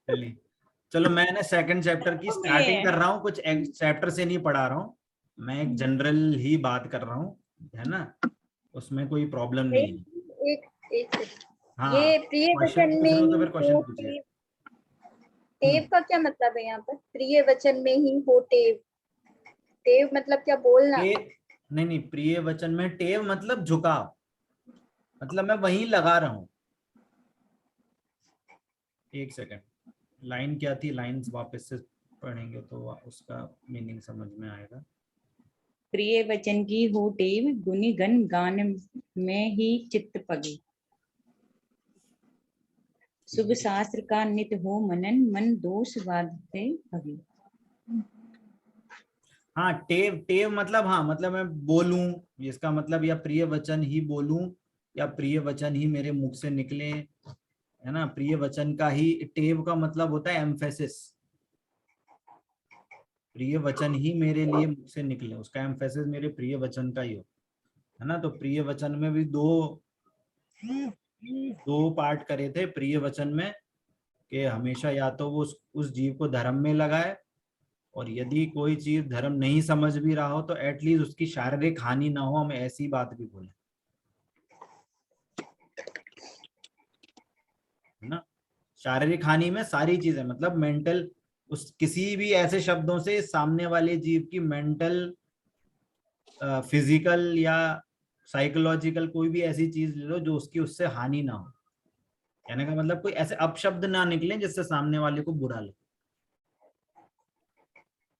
चलिए, चलो मैंने सेकंड चैप्टर की स्टार्टिंग कर रहा हूँ, कुछ चैप्टर से नहीं पढ़ा रहा हूँ, मैं एक जनरल ही बात कर रहा हूँ, है ना, उसमें कोई प्रॉब्लम नहीं है। एक हाँ, ये प्रिय क्वेश्चन वचन पूछ में रहे हो तो ही फिर क्वेश्चन हो पूछिए। टेव का क्या मतलब है यहाँ पर? प्रिय वचन में ही हो टेव, टेव मतलब क्या, बोलना? नहीं, प्रिय वचन में टेव मतलब झुकाव, मतलब मैं वहीं लगा रहा हूँ। एक सेकंड, लाइन क्या थी, लाइंस वापस से पढ़ेंगे तो उसका मीनिंग समझ में आएगा। प्रिय वचन की हो टेव, गुनि गण गान में ही चित्त पगे। शुभ शास्त्र का नित हो मनन, मन दोष बाधते भगे। हाँ, टेव मतलब, हाँ मतलब मैं बोलूं, इसका मतलब, या प्रिय वचन ही बोलूं, या प्रिय वचन ही मेरे मुख से निकले, है ना। प्रिय वचन का ही, टेव का मतलब होता है एम्फेसिस, प्रिय वचन ही मेरे लिए मुख से निकले, उसका एम्फेसिस मेरे प्रिय वचन का ही हो, है ना। तो प्रिय वचन में भी दो पार्ट करे थे प्रिय वचन में, कि हमेशा या तो वो उस जीव को धर्म में लगाए, और यदि कोई चीज धर्म नहीं समझ भी रहा हो तो एटलीस्ट उसकी शारीरिक हानि ना हो, हम ऐसी बात भी बोले, है ना। शारीरिक हानि में सारी चीजें, मतलब मेंटल, उस किसी भी ऐसे शब्दों से सामने वाले जीव की मेंटल, फिजिकल या साइकोलॉजिकल कोई भी ऐसी चीज ले लो जो उसकी उससे हानि ना हो, कहने का मतलब कोई ऐसे अपशब्द ना निकले जिससे सामने वाले को बुरा लगे,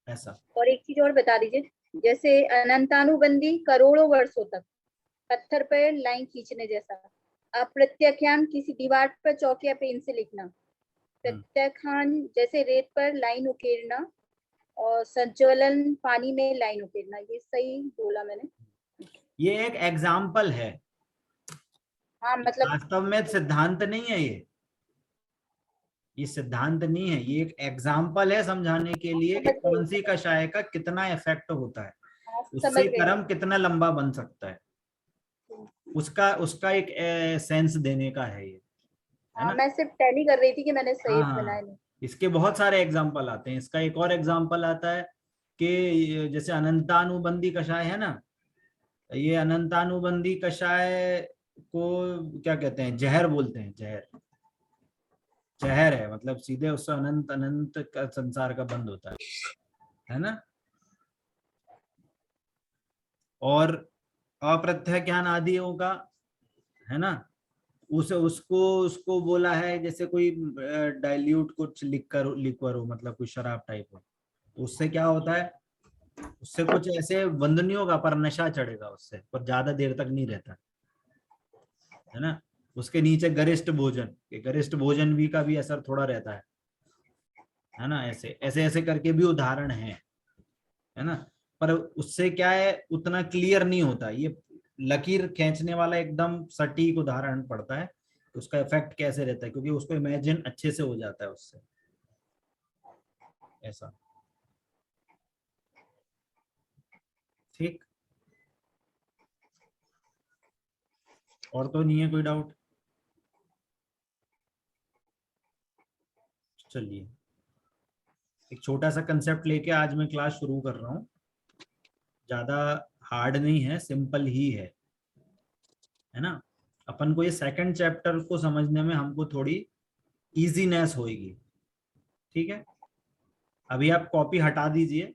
ऐसा। और एक चीज और बता दीजिए, जैसे अनंतानुबंधी करोड़ों वर्षों तक, पत्थर पर लाइन खींचने जैसा। अप्रत्याख्यान किसी दीवार पर चौक या पेन से लिखना। प्रत्याख्यान जैसे रेत पर लाइन उकेरना, और संचलन पानी में लाइन उकेरना। ये सही बोला मैंने? ये एक एग्जाम्पल है, हाँ मतलब वास्तव में सिद्धांत नहीं है ये सिद्धांत नहीं है, ये एक एग्जाम्पल है समझाने के लिए कि कौन सी कषाय का कितना इफेक्ट होता है, उससे कर्म कितना लंबा बन सकता है, उसका एक सेंस देने का है ये, है ना। मैं सिर्फ टैली कर रही थी कि मैंने सही बनाया हाँ, नहीं। इसके बहुत सारे एग्जाम्पल आते हैं। इसका एक और एग्जाम्पल आता है कि जैसे अनंतानुबंधी कषाय है ना, ये अनंतानुबंधी कषाय को क्या कहते हैं, जहर बोलते हैं, जहर है, मतलब सीधे उससे अनंत अनंत का संसार का बंद होता है ना। और अप्रत्याख्यान आदियों का, है ना, उसको बोला है जैसे कोई डाइल्यूट कुछ लिक्वर हो, मतलब कुछ शराब टाइप हो, तो उससे क्या होता है, उससे कुछ ऐसे बंद नहीं होगा पर नशा चढ़ेगा उससे, पर ज्यादा देर तक नहीं रहता, है ना। उसके नीचे गरिष्ठ भोजन, गरिष्ठ भोजन भी का भी असर थोड़ा रहता है ना। ऐसे ऐसे ऐसे करके भी उदाहरण है ना। पर उससे क्या है, उतना क्लियर नहीं होता, ये लकीर खींचने वाला एकदम सटीक उदाहरण पड़ता है, उसका इफेक्ट कैसे रहता है, क्योंकि उसको इमेजिन अच्छे से हो जाता है उससे, ऐसा। ठीक, और तो नहीं है कोई डाउट? चलिए, एक छोटा सा कंसेप्ट लेके आज मैं क्लास शुरू कर रहा हूँ, ज्यादा हार्ड नहीं है, सिंपल ही है ना। अपन को ये सेकंड चैप्टर को समझने में हमको थोड़ी इजीनेस होगी, ठीक है। अभी आप कॉपी हटा दीजिए,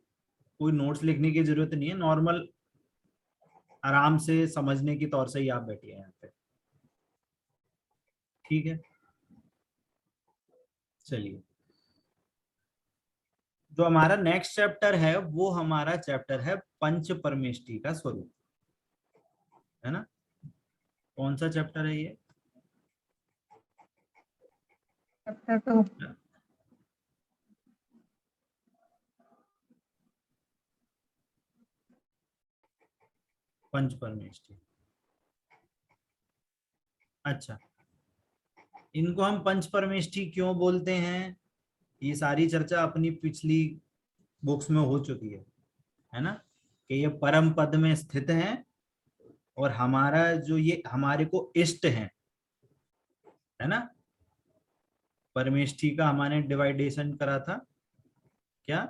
कोई नोट्स लिखने की जरूरत नहीं है, नॉर्मल आराम से समझने की तौर से ही आप बैठिए यहाँ पे, ठीक है। चलिए, जो हमारा नेक्स्ट चैप्टर है वो हमारा चैप्टर है पंच परमेष्टि का स्वरूप, है ना। कौन सा चैप्टर है ये? चैप्टर 2। पंच परमेष्टि। अच्छा, इनको हम पंच परमेष्टि क्यों बोलते हैं, ये सारी चर्चा अपनी पिछली बुक्स में हो चुकी है ना, कि ये परम पद में स्थित है, और हमारा जो ये हमारे को इष्ट है ना। परमेष्टि का हमारे डिवाइडेशन करा था क्या?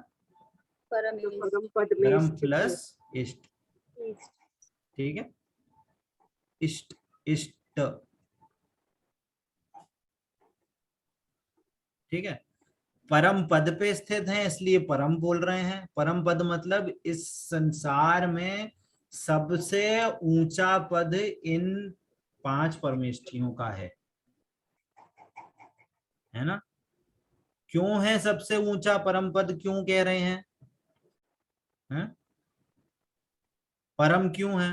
परम जो इष्ट। परम पद में परम स्थित प्लस है। इष्ट, ठीक है। इष्ट इष्ट, ठीक है। परम पद पे स्थित हैं इसलिए परम बोल रहे हैं। परम पद मतलब इस संसार में सबसे ऊंचा पद इन 5 परमेष्ठियों का है ना। क्यों है सबसे ऊंचा परम पद, क्यों कह रहे हैं, हैं? परम क्यों है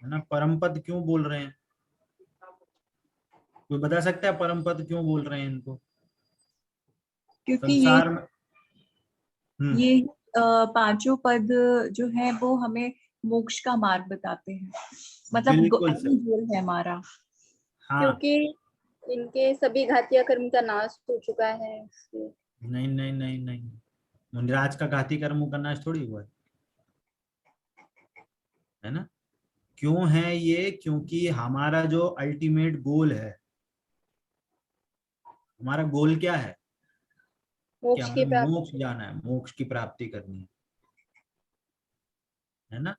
ना, परम पद क्यों बोल रहे हैं? कोई बता सकता है परम पद क्यों बोल रहे हैं इनको? क्योंकि संसार में ये पांचों पद जो है वो हमें मोक्ष का मार्ग बताते हैं, मतलब बिल्कुल सही। गोल है हमारा। हाँ, क्योंकि इनके सभी घातिया कर्म का नाश हो चुका है इसलिए। नहीं नहीं नहीं नहीं, मुनिराज का घाती कर्मों का नाश थोड़ी हुआ है ना। क्यों है ये? क्योंकि हमारा जो अल्टीमेट गोल है, हमारा गोल क्या है कि मोक्ष हमें की प्राप्ति। मोक्ष जाना है, मोक्ष की प्राप्ति करनी है ना,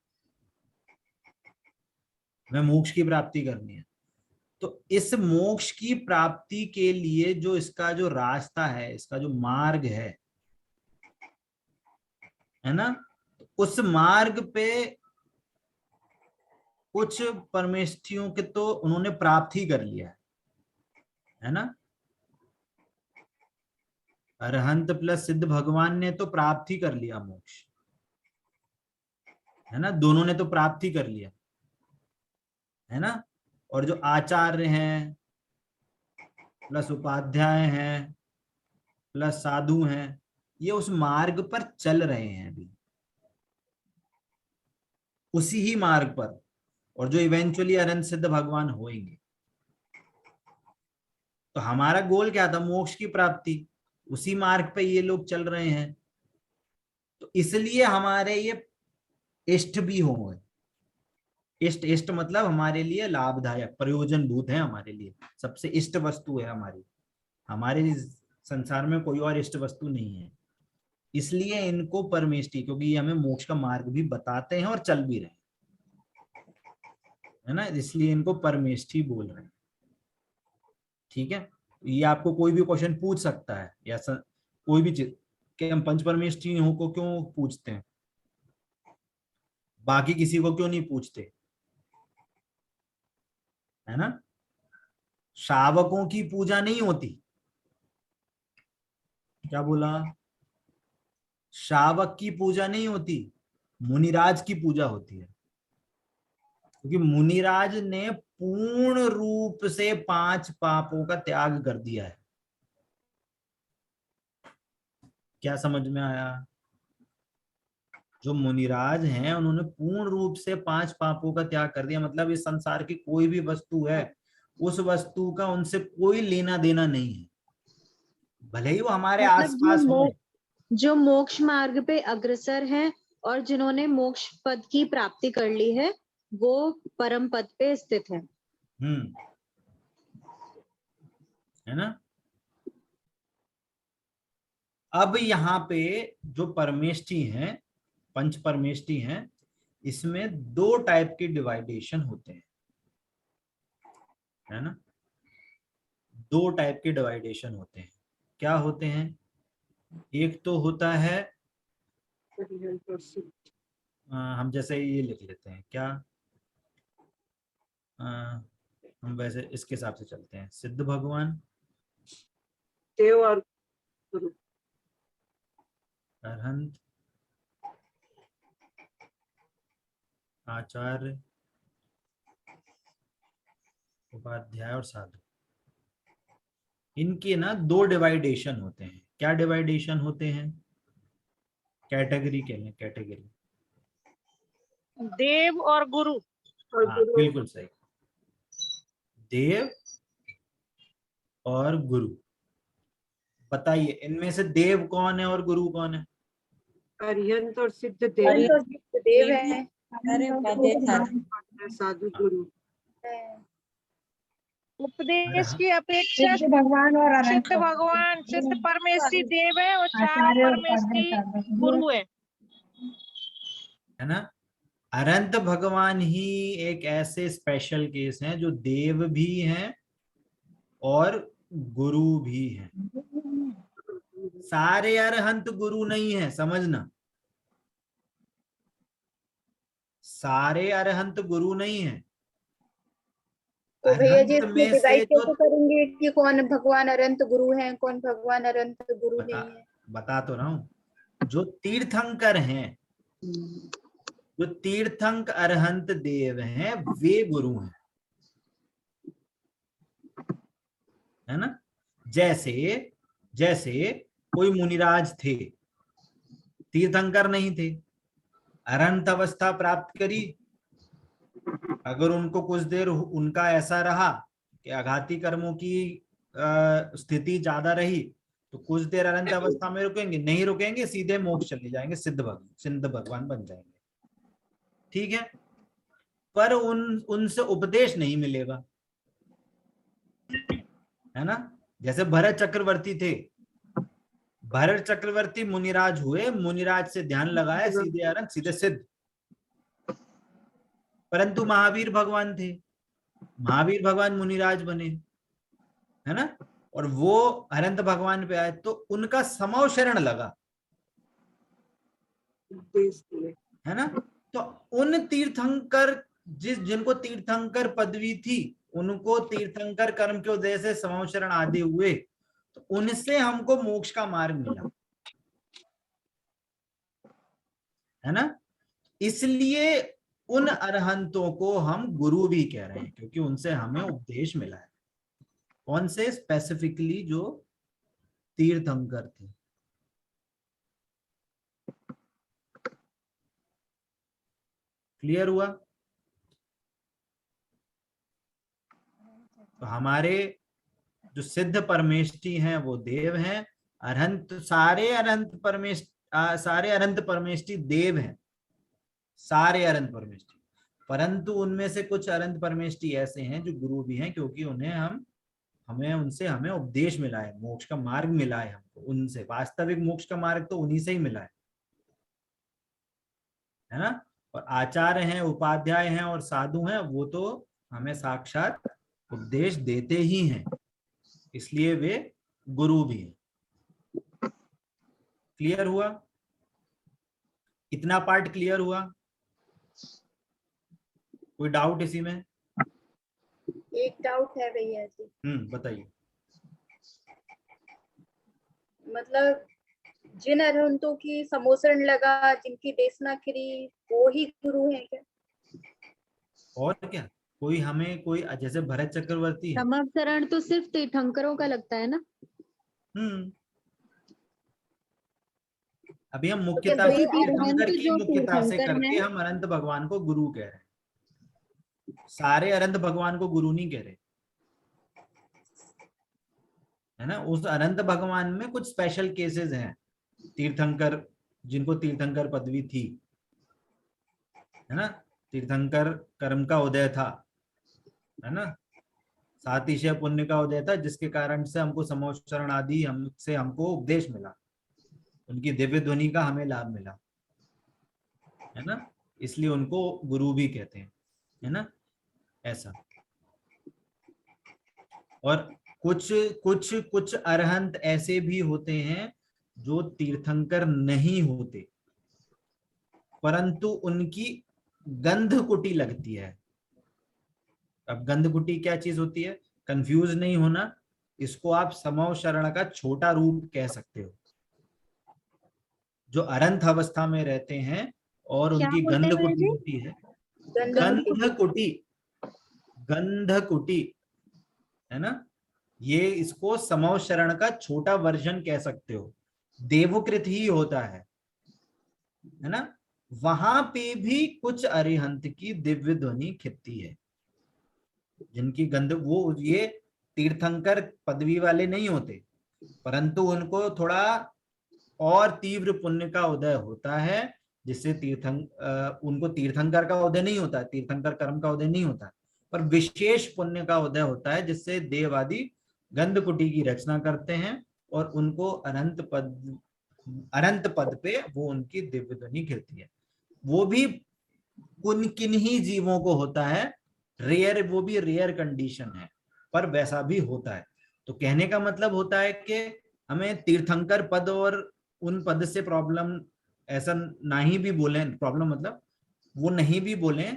हमें मोक्ष की प्राप्ति करनी है। तो इस मोक्ष की प्राप्ति के लिए जो इसका जो रास्ता है, इसका जो मार्ग है ना, उस मार्ग पे कुछ परमेष्ठियों के तो उन्होंने प्राप्त ही कर लिया है ना। अरहंत प्लस सिद्ध भगवान ने तो प्राप्त ही कर लिया मोक्ष, है ना, दोनों ने तो प्राप्त ही कर लिया है ना। और जो आचार्य हैं प्लस उपाध्याय हैं प्लस साधु हैं, ये उस मार्ग पर चल रहे हैं अभी, उसी ही मार्ग पर, और जो इवेंचुअली अनंत सिद्ध भगवान होंगे। तो हमारा गोल क्या था? मोक्ष की प्राप्ति, उसी मार्ग पे ये लोग चल रहे हैं, तो इसलिए हमारे ये इष्ट भी होंगे। इष्ट इष्ट मतलब हमारे लिए लाभदायक, प्रयोजन भूत है, हमारे लिए सबसे इष्ट वस्तु है हमारी, हमारे संसार में कोई और इष्ट वस्तु नहीं है। इसलिए इनको परमेष्टि, क्योंकि ये हमें मोक्ष का मार्ग भी बताते हैं और चल भी रहे हैं, है ना, इसलिए इनको परमेष्टि बोल रहे हैं, ठीक है। ये आपको कोई भी क्वेश्चन पूछ सकता है, या कोई भी चीज कि हम पंच परमेष्ठी को क्यों पूछते हैं, बाकी किसी को क्यों नहीं पूछते, है ना। श्रावकों की पूजा नहीं होती, क्या बोला, श्रावक की पूजा नहीं होती, मुनिराज की पूजा होती है, क्योंकि मुनिराज ने पूर्ण रूप से 5 पापों का त्याग कर दिया है। क्या समझ में आया? जो मुनिराज हैं उन्होंने पूर्ण रूप से 5 पापों का त्याग कर दिया, मतलब इस संसार की कोई भी वस्तु है उस वस्तु का उनसे कोई लेना देना नहीं है, भले ही वो हमारे मतलब आसपास हो। जो मोक्ष मार्ग पे अग्रसर हैं और जिन्होंने मोक्ष पद की प्राप्ति कर ली है वो परम पद पे स्थित है। है ना। अब यहाँ पे जो परमेष्ठी हैं, पंच परमेष्ठी हैं, इसमें 2 टाइप के डिवाइडेशन होते हैं, है ना। 2 टाइप के डिवाइडेशन होते हैं। क्या होते हैं? एक तो होता है हम जैसे ये लिख लेते हैं क्या, हम वैसे इसके हिसाब से चलते हैं, सिद्ध भगवान, देव और गुरु, अरहंत, आचार्य, उपाध्याय और साधु। इनके ना 2 डिवाइडेशन होते हैं। क्या डिवाइडेशन होते हैं? कैटेगरी कह लें, कैटेगरी। देव और गुरु। हाँ, बिल्कुल सही, देव और गुरु। बताइए इनमें से देव कौन है और गुरु कौन है? अरिहंत और सिद्ध देव, अरिहंत और सिद्ध देव है, साधु गुरु। उपदेश की अपेक्षा सिद्ध भगवान और अनंत सिद्ध भगवान, सिद्ध परमेष्ठी देव है और चारों आचार्य और परमेष्ठी गुरु है। है ना। अनंत भगवान ही एक ऐसे स्पेशल केस हैं जो देव भी हैं और गुरु भी हैं। सारे अरहंत गुरु नहीं है, समझना, सारे अरहंत गुरु नहीं है। तो भैया जी अरहंत इसमें में से डिवाइड जो, कैसे करेंगे कि कौन भगवान अनंत गुरु है, कौन भगवान अनंत गुरु नहीं है? बता तो रहा हूं, जो तीर्थंकर हैं, जो तीर्थंक अरहंत देव हैं वे गुरु हैं, है ना। जैसे जैसे कोई मुनिराज थे, तीर्थंकर नहीं थे, अरहंत अवस्था प्राप्त करी, अगर उनको कुछ देर उनका ऐसा रहा कि आघाती कर्मों की स्थिति ज्यादा रही तो कुछ देर अनंत अवस्था में रुकेंगे, नहीं रुकेंगे सीधे मोक्ष चले जाएंगे, सिद्ध भगवान बन जाएंगे, ठीक है। पर उनसे उपदेश नहीं मिलेगा, है ना। जैसे भरत चक्रवर्ती थे, भरत चक्रवर्ती मुनिराज हुए, मुनिराज से ध्यान लगाया, सीधे अनंत, सीधे सिद्ध। परंतु महावीर भगवान थे, महावीर भगवान मुनिराज बने, है ना। और वो अनंत भगवान पे आए तो उनका समव शरण लगा, है ना। तो उन तीर्थंकर जिनको तीर्थंकर पदवी थी, उनको तीर्थंकर कर्म के उदय से समव शरण आदि हुए, तो उनसे हमको मोक्ष का मार्ग मिला, है ना। इसलिए उन अरहंतों को हम गुरु भी कह रहे हैं, क्योंकि उनसे हमें उपदेश मिला है। कौन से? स्पेसिफिकली जो तीर्थंकर थे। क्लियर हुआ? तो हमारे जो सिद्ध परमेष्ठी हैं वो देव हैं, अरहंत, सारे अनंत परमेष्ठी देव हैं, सारे अनंत परमेष्ठी। परंतु उनमें से कुछ अनंत परमेष्ठी ऐसे हैं जो गुरु भी हैं, क्योंकि हमें उपदेश मिला है, मोक्ष का मार्ग मिला है हमको उनसे। वास्तविक मोक्ष का मार्ग तो उन्हीं से ही मिला है ना। और आचार्य हैं, उपाध्याय हैं और साधु हैं, वो तो हमें साक्षात उपदेश देते ही हैं, इसलिए वे गुरु भी हैं। क्लियर हुआ? इतना पार्ट क्लियर हुआ? कोई डाउट इसी में? एक डाउट है भैया जी, बताइए। मतलब जिन अरहंतों की समोसरण लगा, जिनकी देशना खिरी, वो ही गुरु है क्या? और क्या? कोई हमें कोई जैसे भरत चक्रवर्ती है। समवसरण तो सिर्फ तीर्थंकरों का लगता है ना। अभी हम तो मुख्यता कोई से अरहंत तीर्थंकर की जो मुख्यता से तीर्थंकर करके हैं, हम अनंत भगवान को गुरु कह रहे हैं। सारे अनंत भगवान को गुरु नहीं कह रहे, है ना। उस अनंत भगवान में कुछ स्पेशल केसेस हैं, तीर्थंकर जिनको तीर्थंकर पदवी थी, है ना। तीर्थंकर कर्म का उदय था, है ना। सातिशय पुण्य का उदय था, जिसके कारण से हमको समोच्चरण आदि हमको उपदेश मिला, उनकी दिव्य ध्वनि का हमें लाभ मिला, है ना। इसलिए उनको गुरु भी कहते हैं, है ना, ऐसा। और कुछ कुछ कुछ अरहंत ऐसे भी होते हैं जो तीर्थंकर नहीं होते, परंतु उनकी गंध कुटी लगती है। अब गंध कुटी क्या चीज होती है, कंफ्यूज नहीं होना, इसको आप समव शरण का छोटा रूप कह सकते हो। जो अरंत अवस्था में रहते हैं और क्या उनकी बोलते गंध हैं कुटी जी? होती है, गंध कुटी। गंध कुटी, है ना। ये इसको समव शरण का छोटा वर्जन कह सकते हो। देवकृत ही होता है ना। वहां पे भी कुछ अरिहंत की दिव्य ध्वनि खिलती है, जिनकी गंध, वो ये तीर्थंकर पदवी वाले नहीं होते, परंतु उनको थोड़ा और तीव्र पुण्य का उदय होता है, जिससे उनको तीर्थंकर का उदय नहीं होता, तीर्थंकर कर्म का उदय नहीं होता, पर विशेष पुण्य का उदय होता है, जिससे देव आदि गंध कुटी की रचना करते हैं और उनको अनंत पद पे वो उनकी दिव्य ध्वनि गिरती है। वो भी किन ही जीवों को होता है, रेयर, वो भी रेयर कंडीशन है, पर वैसा भी होता है। तो कहने का मतलब होता है कि हमें तीर्थंकर पद और उन पद से प्रॉब्लम, ऐसा नहीं भी बोले, प्रॉब्लम मतलब वो नहीं भी बोले,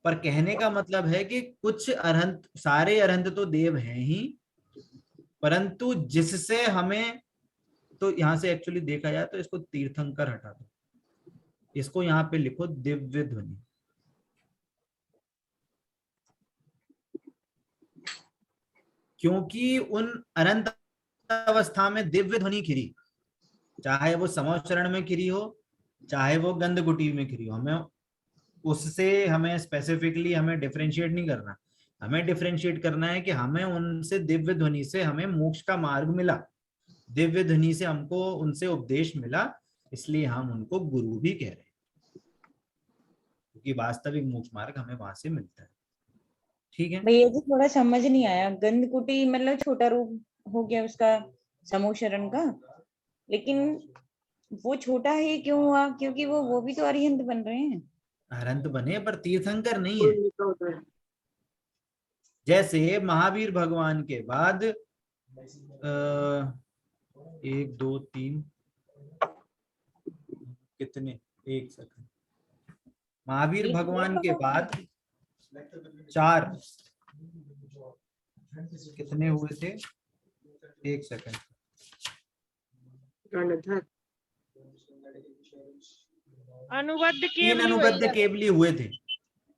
पर कहने का मतलब है कि कुछ अरहंत, सारे अरहंत तो देव हैं ही, परंतु जिससे हमें, तो यहां से एक्चुअली देखा जाए तो इसको तीर्थंकर हटा दो, इसको यहां पे लिखो दिव्य ध्वनि। क्योंकि उन अनंत अवस्था में दिव्य ध्वनि खिरी, चाहे वो समवचरण में खिरी हो, चाहे वो गंध कुटी में खिरी हो, हमें उससे, हमें स्पेसिफिकली हमें डिफरेंशिएट नहीं करना। हमें डिफरेंशिएट करना है कि हमें उनसे दिव्य ध्वनि से हमें मोक्ष का मार्ग मिला, दिव्य ध्वनि से हमको उनसे उपदेश मिला, इसलिए हम उनको गुरु भी कह रहे हैं, क्योंकि वास्तविक मोक्ष मार्ग हमें वहां से मिलता है। ठीक है भैया जी, थोड़ा समझ नहीं आया। गंध कुटी मतलब छोटा रूप हो गया उसका समोशरण का, लेकिन वो छोटा है क्यों हुआ? क्योंकि वो भी तो अरिहंत बन रहे हैं। अरहंत बने पर तीर्थंकर नहीं है। जैसे महावीर भगवान के बाद 1 2 3 कितने, 1 सेकंड, महावीर भगवान के बाद 4 कितने हुए थे, 1 सेकंड, अनुबद्ध 3 अनुबद्ध केवली हुए थे।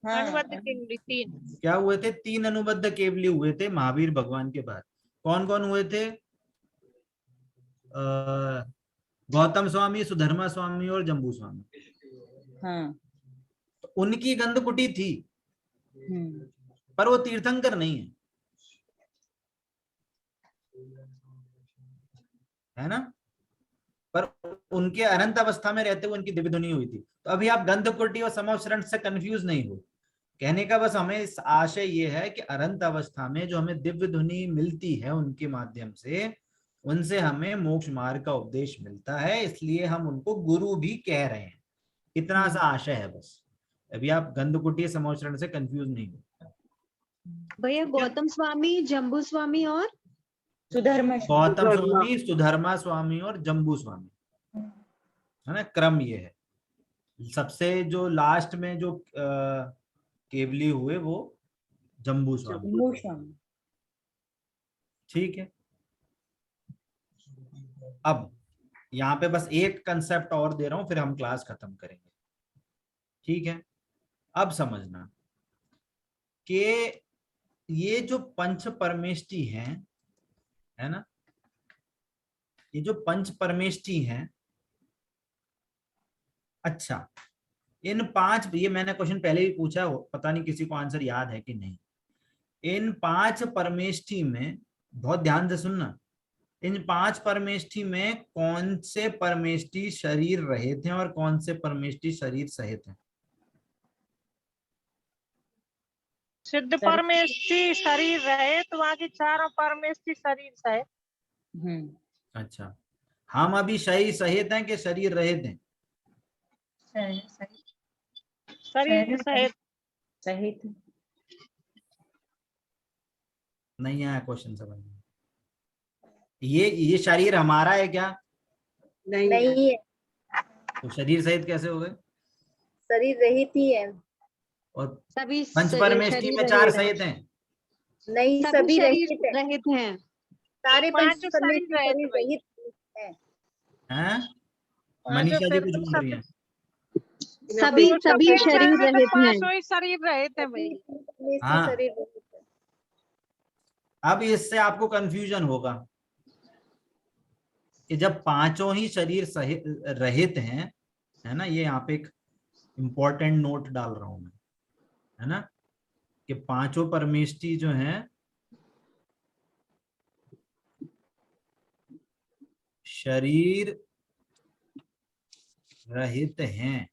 अनुबद्ध केवली 3। क्या हुए थे? 3 अनुबद्ध केवली हुए थे महावीर भगवान के बाद। कौन कौन हुए थे? गौतम स्वामी, सुधर्मा स्वामी और जम्बू स्वामी। हाँ। तो उनकी गंध कुटी थी, पर वो तीर्थंकर नहीं है ना। पर उनके अनंत अवस्था में रहते हुए उनकी दिव्य ध्वनि हुई थी। तो अभी आप गंध कुटी और समवसरण से कंफ्यूज नहीं हो। कहने का बस हमें इस आशय ये है कि अनंत अवस्था में जो हमें दिव्य ध्वनि मिलती है, उनके माध्यम से उनसे हमें मोक्ष मार्ग का उपदेश मिलता है, इसलिए हम उनको गुरु भी कह रहे हैं। इतना सा आशय है बस। अभी आप गंध कुटी समवसरण से कंफ्यूज नहीं हो। भैया गौतम स्वामी, जम्बू स्वामी और गौतम स्वामी, सुधर्मा स्वामी और जम्बू स्वामी, है ना, क्रम ये है। सबसे जो लास्ट में जो केवली हुए वो जम्बू स्वामी। ठीक है, अब यहाँ पे बस एक कंसेप्ट और दे रहा हूं, फिर हम क्लास खत्म करेंगे। ठीक है, अब समझना कि ये जो पंच परमेष्टि हैं, है ना, ये जो पंच परमेष्टि हैं, अच्छा इन पांच, ये मैंने क्वेश्चन पहले भी पूछा, पता नहीं किसी को आंसर याद है कि नहीं। इन पांच परमेष्टि में, बहुत ध्यान से सुनना, इन पांच परमेष्टि में कौन से परमेष्टि शरीर रहित हैं और कौन से परमेष्टि शरीर सहित हैं? सिद्ध परमेष्टि शरीर रहे तो बाकी चारों परमेष्टि शरीर सहित। अच्छा, हम अभी शरीर सहित हैं कि शरीर रहित हैं? शरीर सहित। सहित नहीं आया क्वेश्चन समझ में? ये शरीर हमारा है क्या? नहीं नहीं है, तो शरीर सहित कैसे हो गए? शरीर रहित ही है। और सभी पंच शरीर परमेष्टि में रहित चार हैं। सहित हैं। नहीं, सभी सभी शरीर रहित है, रहित हैं। सारे पांचों पंच परमेष्टि शरीर रहित शरीर भाई। रहित है। हैं? पांचों मनीषा जी फिर कुछ तो बोल रही हैं। सभी सभी शरीर में तो रहित हैं। पांचों ही शरीर रहित है भाई। परमेष्टि हाँ। शरीर रहित है। अब इससे आपको कंफ्यूजन होगा कि जब पांचों ही शरीर सहित रहित हैं, है ना, ये यहाँ पे एक इंपॉर्टेंट नोट डाल रहा हूं मैं, है ना, कि पांचों परमेष्टि जो हैं शरीर रहित हैं,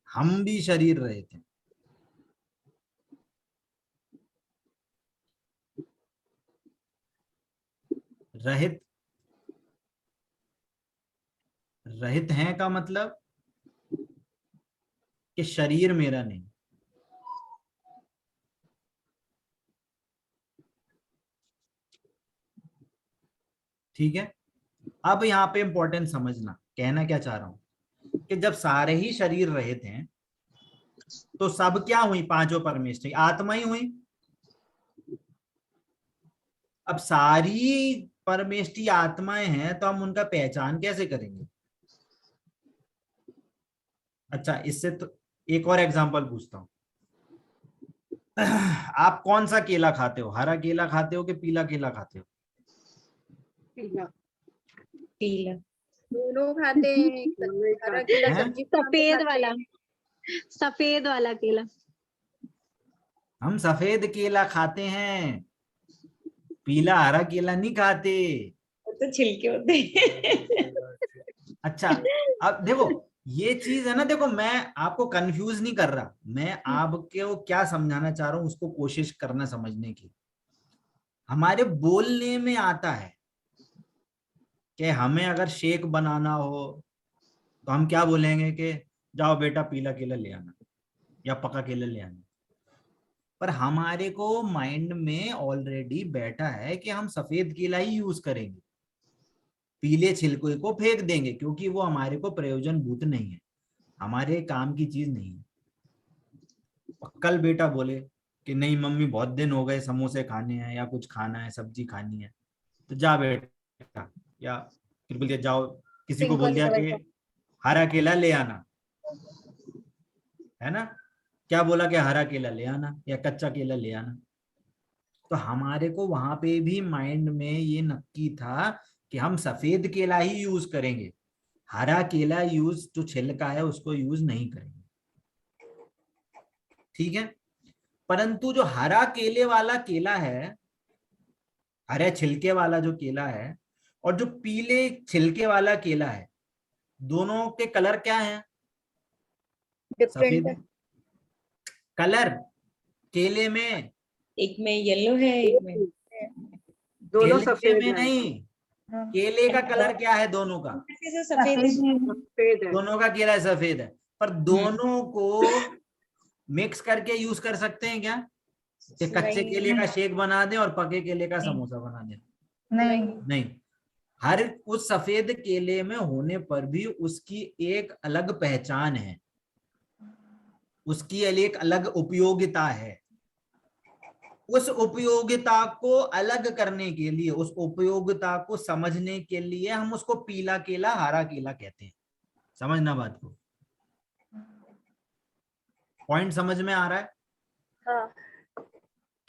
हम भी शरीर रहित हैं। रहित, रहित हैं का मतलब कि शरीर मेरा नहीं। ठीक है, अब यहाँ पे इंपॉर्टेंट समझना, कहना क्या चाह रहा हूं कि जब सारे ही शरीर रहित हैं तो सब क्या हुई? पांचों परमेष्टि आत्मा ही हुई। अब सारी परमेष्टि आत्माएं हैं तो हम उनका पहचान कैसे करेंगे? अच्छा, इससे तो एक और एग्जांपल पूछता हूं। आप कौन सा केला खाते हो? हरा केला खाते हो कि पीला केला खाते हो? पीला। पीला दोनों खाते हैं, हरा केला हैं? सब्जी बना के सफेद खाते वाला, हैं। सफेद वाला केला। हम सफेद केला खाते हैं, पीला हरा केला नहीं खाते। वो तो छिलके होते हैं। अच्छा, अब देखो ये चीज है ना, देखो मैं आपको कंफ्यूज नहीं कर रहा, मैं आपको क्या समझाना चाह रहा हूं उसको कोशिश करना समझने की। हमारे बोलने में आता है कि हमें अगर शेक बनाना हो तो हम क्या बोलेंगे कि जाओ बेटा पीला केला ले आना या पका केला ले आना। पर हमारे को माइंड में ऑलरेडी बैठा है कि हम सफेद केला ही यूज करेंगे, पीले छिलके को फेंक देंगे क्योंकि वो हमारे को प्रयोजनभूत नहीं है, हमारे काम की चीज नहीं है। कल बेटा बोले कि नहीं मम्मी बहुत दिन हो गए समोसे खाने हैं या कुछ खाना है, सब्जी खानी है, तो जा बेटा, या फिर बोल दिया जाओ, किसी को बोल दिया कि हरा केला ले आना, है ना, क्या बोला कि हरा केला ले आना या कच्चा केला ले आना। तो हमारे को वहां पे भी माइंड में ये नक्की था कि हम सफेद केला ही यूज करेंगे, हरा केला यूज जो छिलका है उसको यूज नहीं करेंगे। ठीक है, परंतु जो हरा केले वाला केला है, हरे छिलके वाला जो केला है और जो पीले छिलके वाला केला है, दोनों के कलर क्या है? डिफरेंट सफेद कलर केले में, एक में येलो है, एक में दोनों केले सफेद में है। नहीं, केले का कलर क्या है? दोनों का, सफेद है। सफेद है। दोनों का केला सफेद है, पर दोनों को मिक्स करके यूज कर सकते हैं क्या? कि कच्चे केले का शेक बना दें और पके केले का समोसा बना दें? नहीं। नहीं। हर उस सफेद केले में होने पर भी उसकी एक अलग पहचान है, उसकी एक अलग उपयोगिता है। उस उपयोगिता को अलग करने के लिए, उस उपयोगिता को समझने के लिए हम उसको पीला केला हरा केला कहते हैं। समझना बात को, पॉइंट समझ में आ रहा है? हाँ।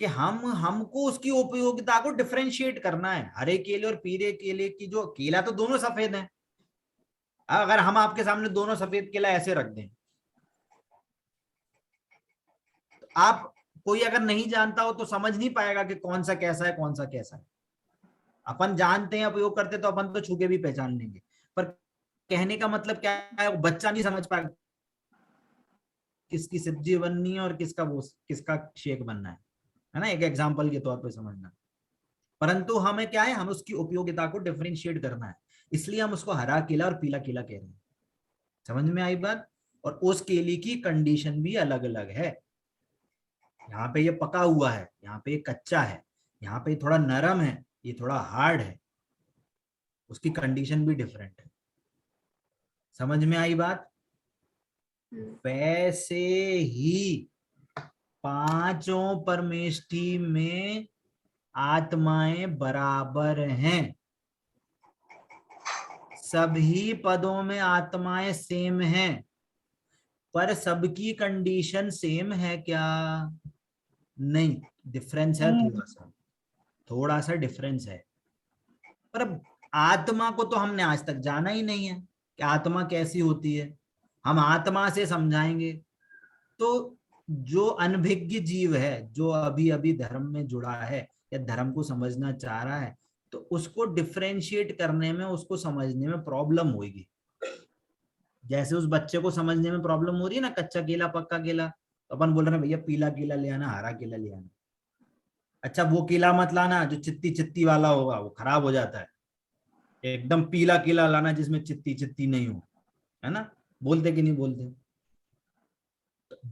कि हमको उसकी उपयोगिता को डिफरेंशिएट करना है। हरे केले और पीले केले की जो, केला तो दोनों सफेद हैं, अगर हम आपके सामने दोनों सफेद केला ऐसे रख दें तो आप, कोई अगर नहीं जानता हो तो समझ नहीं पाएगा कि कौन सा कैसा है कौन सा कैसा है। अपन जानते हैं, उपयोग करते तो अपन तो छू के भी पहचान लेंगे, पर कहने का मतलब क्या है, बच्चा नहीं समझ पाएगा किसकी सब्जी बननी है और किसका शेक बनना है ना, एक एग्जांपल के तौर पे समझना। परंतु हमें क्या है, हम उसकी उपयोगिता को डिफरेंशिएट करना है, इसलिए हम उसको हरा केला और पीला केला कह रहे हैं। समझ में आई बात? और उस केले की कंडीशन भी अलग अलग है। यहाँ पे ये पका हुआ है, यहाँ पे ये कच्चा है, यहाँ पे थोड़ा नरम है, ये थोड़ा हार्ड है, उसकी कंडीशन भी डिफरेंट है। समझ में आई बात? वैसे ही पांचों परमेष्टि में आत्माएं बराबर हैं, सभी पदों में आत्माएं सेम हैं, पर सबकी कंडीशन सेम है क्या? नहीं, डिफरेंस है, थोड़ा सा डिफरेंस है। पर अब आत्मा को तो हमने आज तक जाना ही नहीं है कि आत्मा कैसी होती है। हम आत्मा से समझाएंगे तो जो अनभिज्ञ जीव है, जो अभी अभी धर्म में जुड़ा है या धर्म को समझना चाह रहा है, तो उसको डिफरेंशिएट करने में, उसको समझने में प्रॉब्लम होगी। जैसे उस बच्चे को समझने में प्रॉब्लम हो रही है ना, कच्चा केला पक्का केला, तो अपन बोल रहे हैं भैया पीला केला ले आना, हरा केला ले आना। अच्छा वो केला मत लाना जो चित्ती चित्ती वाला होगा, वो खराब हो जाता है। एकदम पीला केला लाना जिसमें चित्ती चित्ती नहीं हो, है ना? बोलते कि नहीं बोलते?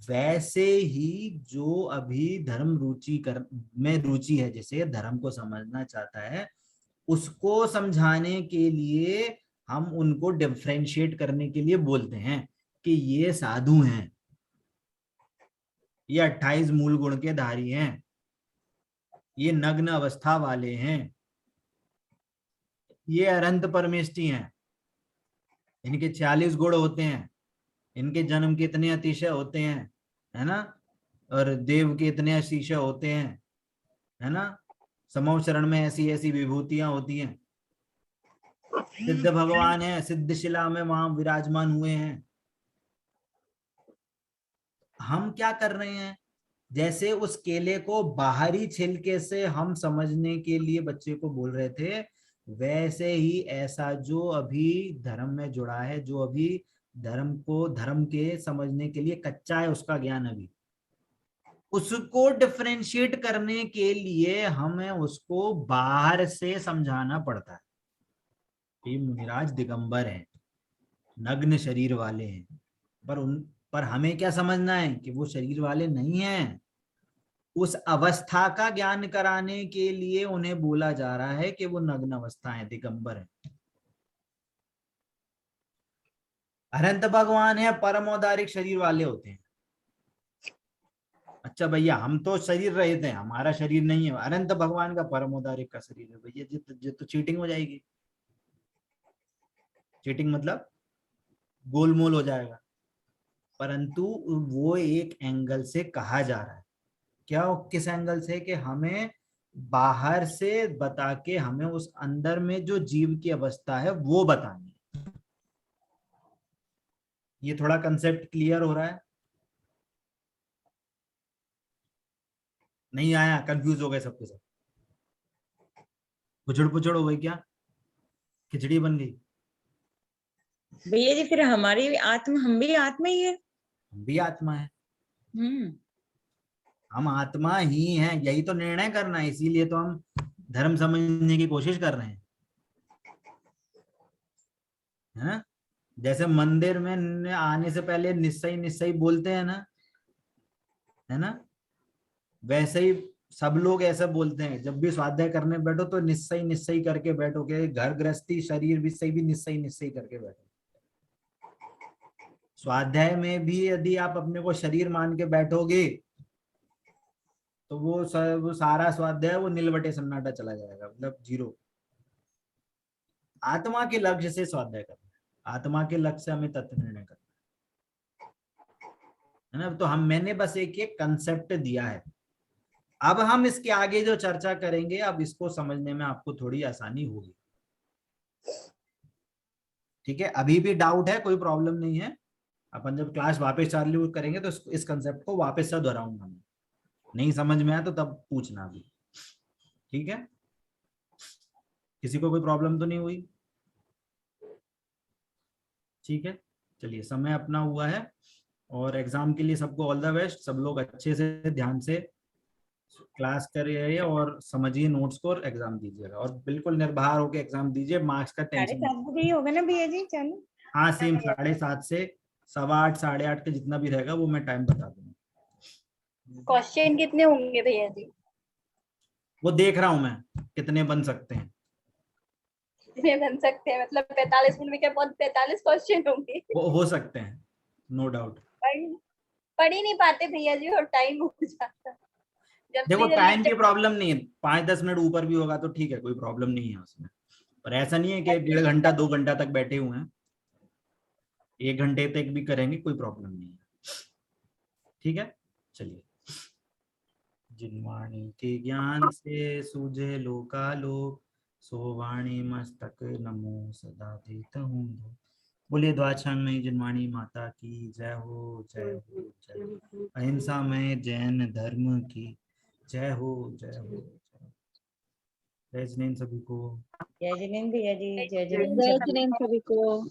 वैसे ही जो अभी धर्म में रुचि है, जैसे धर्म को समझना चाहता है, उसको समझाने के लिए हम उनको डिफरेंशिएट करने के लिए बोलते हैं कि ये साधु हैं, ये 28 मूल गुण के धारी हैं, ये नग्न अवस्था वाले हैं, ये अनंत परमेष्टि हैं, इनके 46 गुण होते हैं, इनके जन्म के इतने अतिशय होते हैं, है ना, और देव के इतने अतिशय होते हैं, है ना, समो शरण में ऐसी ऐसी विभूतियां होती हैं, सिद्ध भगवान है, सिद्ध शिला में वहां विराजमान हुए हैं। हम क्या कर रहे हैं, जैसे उस केले को बाहरी छिलके से हम समझने के लिए बच्चे को बोल रहे थे, वैसे ही ऐसा जो अभी धर्म में जुड़ा है, जो अभी धर्म के समझने के लिए कच्चा है, उसका ज्ञान अभी, उसको डिफरेंशिएट करने के लिए हमें उसको बाहर से समझाना पड़ता है। ये मुनिराज दिगंबर हैं, नग्न शरीर वाले हैं, पर हमें क्या समझना है कि वो शरीर वाले नहीं हैं। उस अवस्था का ज्ञान कराने के लिए उन्हें बोला जा रहा है कि वो नग्न अवस्था है, दिगंबर है। अनंत भगवान है, परम औदारिक शरीर वाले होते हैं। अच्छा भैया हम तो शरीर रहित हैं, हमारा शरीर नहीं है, अनंत भगवान का परम औदारिक का शरीर है। भैया ये तो चीटिंग हो जाएगी। चीटिंग मतलब गोलमोल हो जाएगा। परंतु वो एक एंगल से कहा जा रहा है। क्या, किस एंगल से? कि हमें बाहर से बता के हमें उस अंदर में जो जीव की अवस्था है वो बतानी है। ये थोड़ा कंसेप्ट क्लियर हो रहा है? नहीं आया? कंफ्यूज हो गए सबके सब? पुचड़ पुचड़ हो गई क्या? खिचड़ी बन गई? भैया जी फिर हमारी आत्मा, हम भी आत्मा ही है। हम भी आत्मा है। हम आत्मा ही हैं, यही तो निर्णय करना है। इसीलिए तो हम धर्म समझने की कोशिश कर रहे हैं, है ना? जैसे मंदिर में आने से पहले निश्चय निश्चय बोलते हैं ना, है ना, वैसे ही सब लोग ऐसा बोलते हैं, जब भी स्वाध्याय करने बैठो तो निश्चय निश्चय करके बैठोगे, घर गृहस्थी शरीर विषय भी निश्चय निश्चय करके बैठो। स्वाध्याय में भी यदि आप अपने को शरीर मान के बैठोगे तो वो सारा स्वाध्याय वो नीलवटे सन्नाटा चला जाएगा, मतलब जीरो। आत्मा के लक्ष्य से स्वाध्याय करना है, आत्मा के लक्ष्य से हमें तत्व निर्णय करना है ना। तो मैंने बस एक कंसेप्ट दिया है। अब हम इसके आगे जो चर्चा करेंगे, अब इसको समझने में आपको थोड़ी आसानी होगी। ठीक है, अभी भी डाउट है, कोई प्रॉब्लम नहीं है। अपन जब क्लास वापस चालू करेंगे तो इस कंसेप्ट को वापस से दोहराऊंगा मैं, नहीं समझ में आया तो तब पूछना भी। ठीक है, किसी को कोई प्रॉब्लम तो नहीं हुई? ठीक है, चलिए, समय अपना हुआ है और एग्जाम के लिए सबको ऑल द बेस्ट। सब लोग अच्छे से ध्यान से क्लास करिए और समझिए नोट्स को, और एग्जाम दीजिएगा, और बिल्कुल निर्भय होकर एग्जाम दीजिए। मार्क्स का टेंशन 7:30 बजे ही होगा ना भैया जी? चलो, हाँ, सेम 7:30 से 8:15 8:30 का जितना भी रहेगा वो मैं टाइम बता दूंगा। क्वेश्चन कितने होंगे भैया जी? वो देख रहा हूँ मैं कितने बन सकते हैं। कितने बन सकते हैं मतलब 45 मिनट में क्या बहुत 45 क्वेश्चन होंगे? वो हो सकते हैं, नो डाउट। पढ़ ही नहीं पाते भैया जी और टाइम हो जाता। देखो, टाइम की प्रॉब्लम नहीं है, 5-10 मिनट ऊपर भी होगा तो ठीक है, कोई प्रॉब्लम नहीं है उसमें। पर ऐसा नहीं है कि 1.5 घंटा 2 घंटा तक बैठे हुए हैं, 1 घंटे तक भी करेंगे, कोई प्रॉब्लम नहीं है। ठीक है, चलिए। जिनवाणी के ज्ञान से सूझे लोकालोक, सो वाणी मस्तक नमो सदा देता हूँ। बोलिए द्वादशांगमयी जिनवाणी माता की जय हो, जय हो, जय हो। अहिंसा में जैन धर्म की जय हो, जय हो। जय जिनेन्द्र सभी को। जय जिनेन्द्र भैया जी, जय जिनेन्द्र जय सभी को। जिनेन्द्र सभी को।